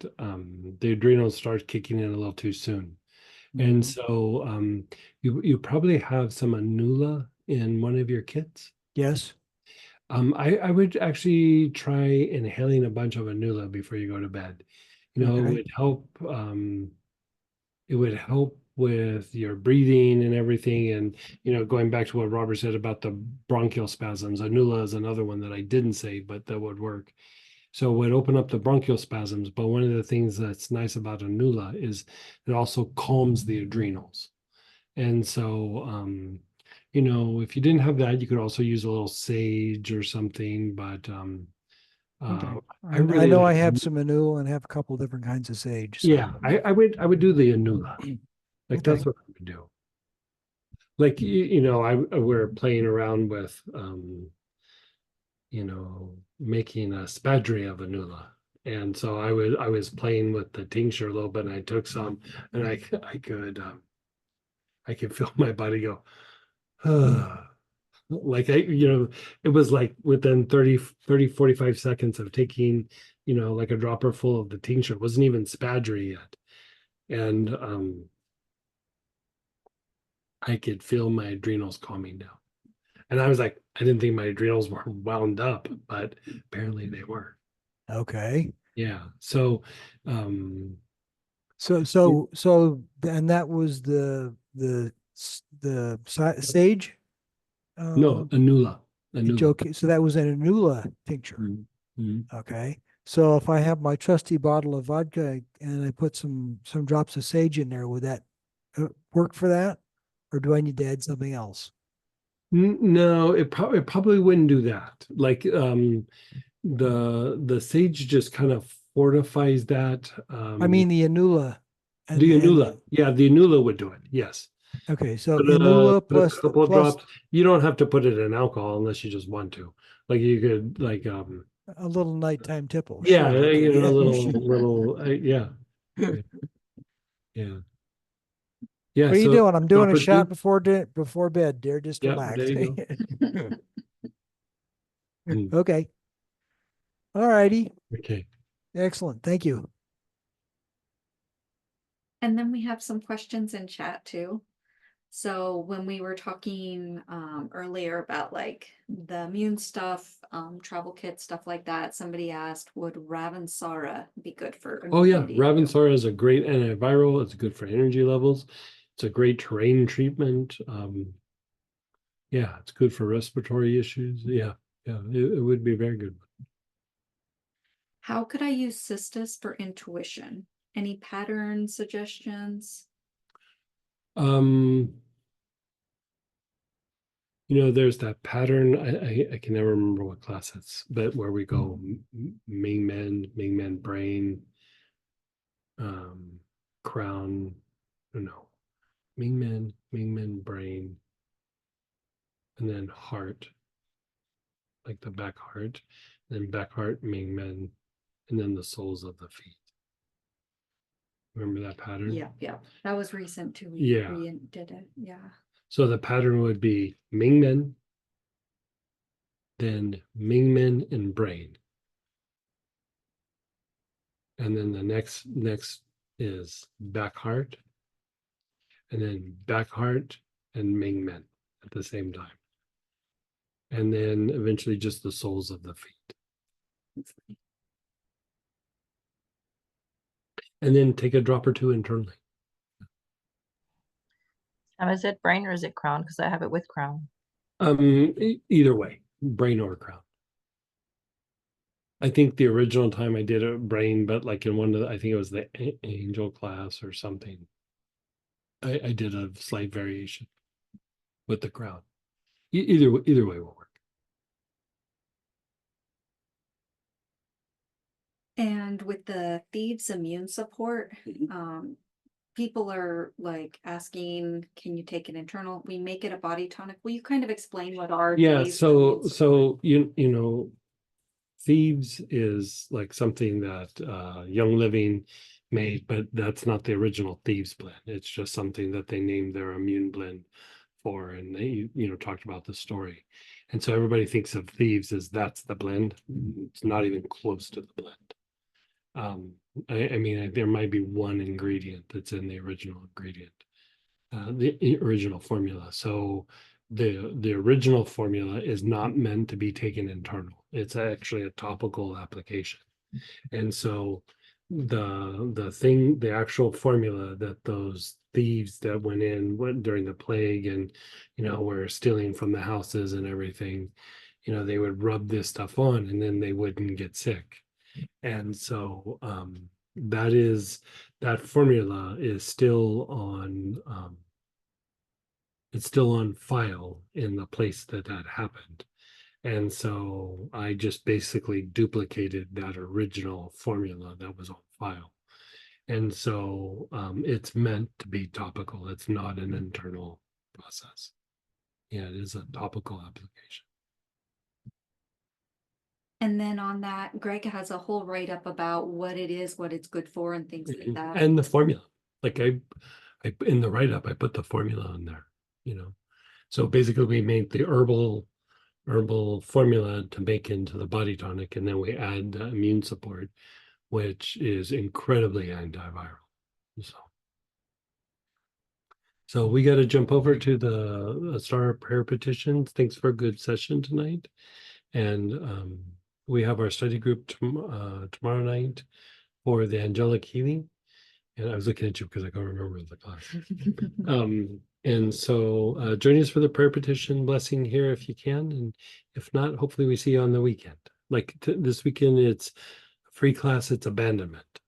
the adrenals start kicking in a little too soon. And so you probably have some anula in one of your kits. Yes. I would actually try inhaling a bunch of anula before you go to bed. It Okay. would help. It would help with your breathing and everything. And going back to what Robert said about the bronchial spasms, anula is another one that I didn't say, but that would work. So it would open up the bronchial spasms. But one of the things that's nice about anula is it also calms the adrenals. And so, if you didn't have that, you could also use a little sage or something. But Okay. I I really know I like, have some anul and have a couple different kinds of sage. So. yeah, I would do the anula. Like Okay. that's what I would do. Like we're playing around with making a spadry of anula. And so I was playing with the tincture a little bit, and I took some, and I could feel my body go, like it was like within 45 seconds of taking, like a dropper full of the tincture. It wasn't even spadry yet. And I could feel my adrenals calming down. And I was like, I didn't think my adrenals were wound up, but apparently they were. Okay. Yeah. So and that was the sage. no, anula. Okay, so that was an anula tincture. Mm-hmm. Okay. So if I have my trusty bottle of vodka and I put some drops of sage in there, would that work for that, or do I need to add something else? No, it probably wouldn't do that. Like the sage just kind of fortifies that. I mean the anula. The anula, yeah, the anula would do it. Yes. Okay, so Put anula put a plus couple of drops. You don't have to put it in alcohol unless you just want to. Like you could like a little nighttime tipple. Yeah, Sure, okay, a little yeah. Yeah. Yeah. What are you So doing? I'm doing a drop or shot two. before bed, dear. Just Yeah, relax. there you go. Okay. All righty. Okay. Excellent. Thank you. And then we have some questions in chat too. So when we were talking earlier about like the immune stuff, travel kit, stuff like that, somebody asked, would Ravensara be good for Oh yeah, immunity? Ravensara is a great antiviral. It's good for energy levels. It's a great terrain treatment. Yeah, it's good for respiratory issues. Yeah, it would be very good. How could I use Cistus for intuition? Any pattern suggestions? There's that pattern. I can never remember what class it's, but where we go Ming Men brain, crown, no, Ming Men brain, and then heart, like the back heart, then back heart, Ming Men, and then the soles of the feet. Remember that pattern? Yeah, yeah. That was recent too. Yeah. We did it. Yeah. So the pattern would be Mingmen, then Mingmen and brain. And then the next is back heart, and then back heart and Mingmen at the same time. And then eventually just the soles of the feet. And then take a drop or two internally. Is it brain or is it crown? Because I have it with crown. Either way, brain or crown. I think the original time I did a brain, but like in one of the, I think it was the angel class or something. I did a slight variation with the crown. Either way will work. And with the thieves immune support, people are like asking, can you take an internal? We make it a body tonic. Will you kind of explain what our thieves immune support- you know, thieves is like something that Young Living made, but that's not the original thieves blend. It's just something that they named their immune blend for, and they talked about the story. And so everybody thinks of thieves as that's the blend. It's not even close to the blend. I mean, there might be one ingredient that's in the original ingredient, the original formula. So the original formula is not meant to be taken internal. It's actually a topical application. And so the actual formula that those thieves that went during the plague and were stealing from the houses and everything, they would rub this stuff on and then they wouldn't get sick. And so that formula is still on it's still on file in the place that happened. And so I just basically duplicated that original formula that was on file. And so it's meant to be topical. It's not an internal process. Yeah, it is a topical application. And then on that, Greg has a whole write-up about what it is, what it's good for, and things like that. And the formula. Like I in the write-up, I put the formula in there, So basically we made the herbal formula to make into the body tonic, and then we add the immune support, which is incredibly antiviral. So we got to jump over to the Star Prayer Petitions. Thanks for a good session tonight. And we have our study group tomorrow night for the angelic healing. And I was looking at you because I can't remember the class. And so join us for the prayer petition blessing here if you can. And if not, hopefully we see you on the weekend. Like this weekend, it's a free class, it's abandonment.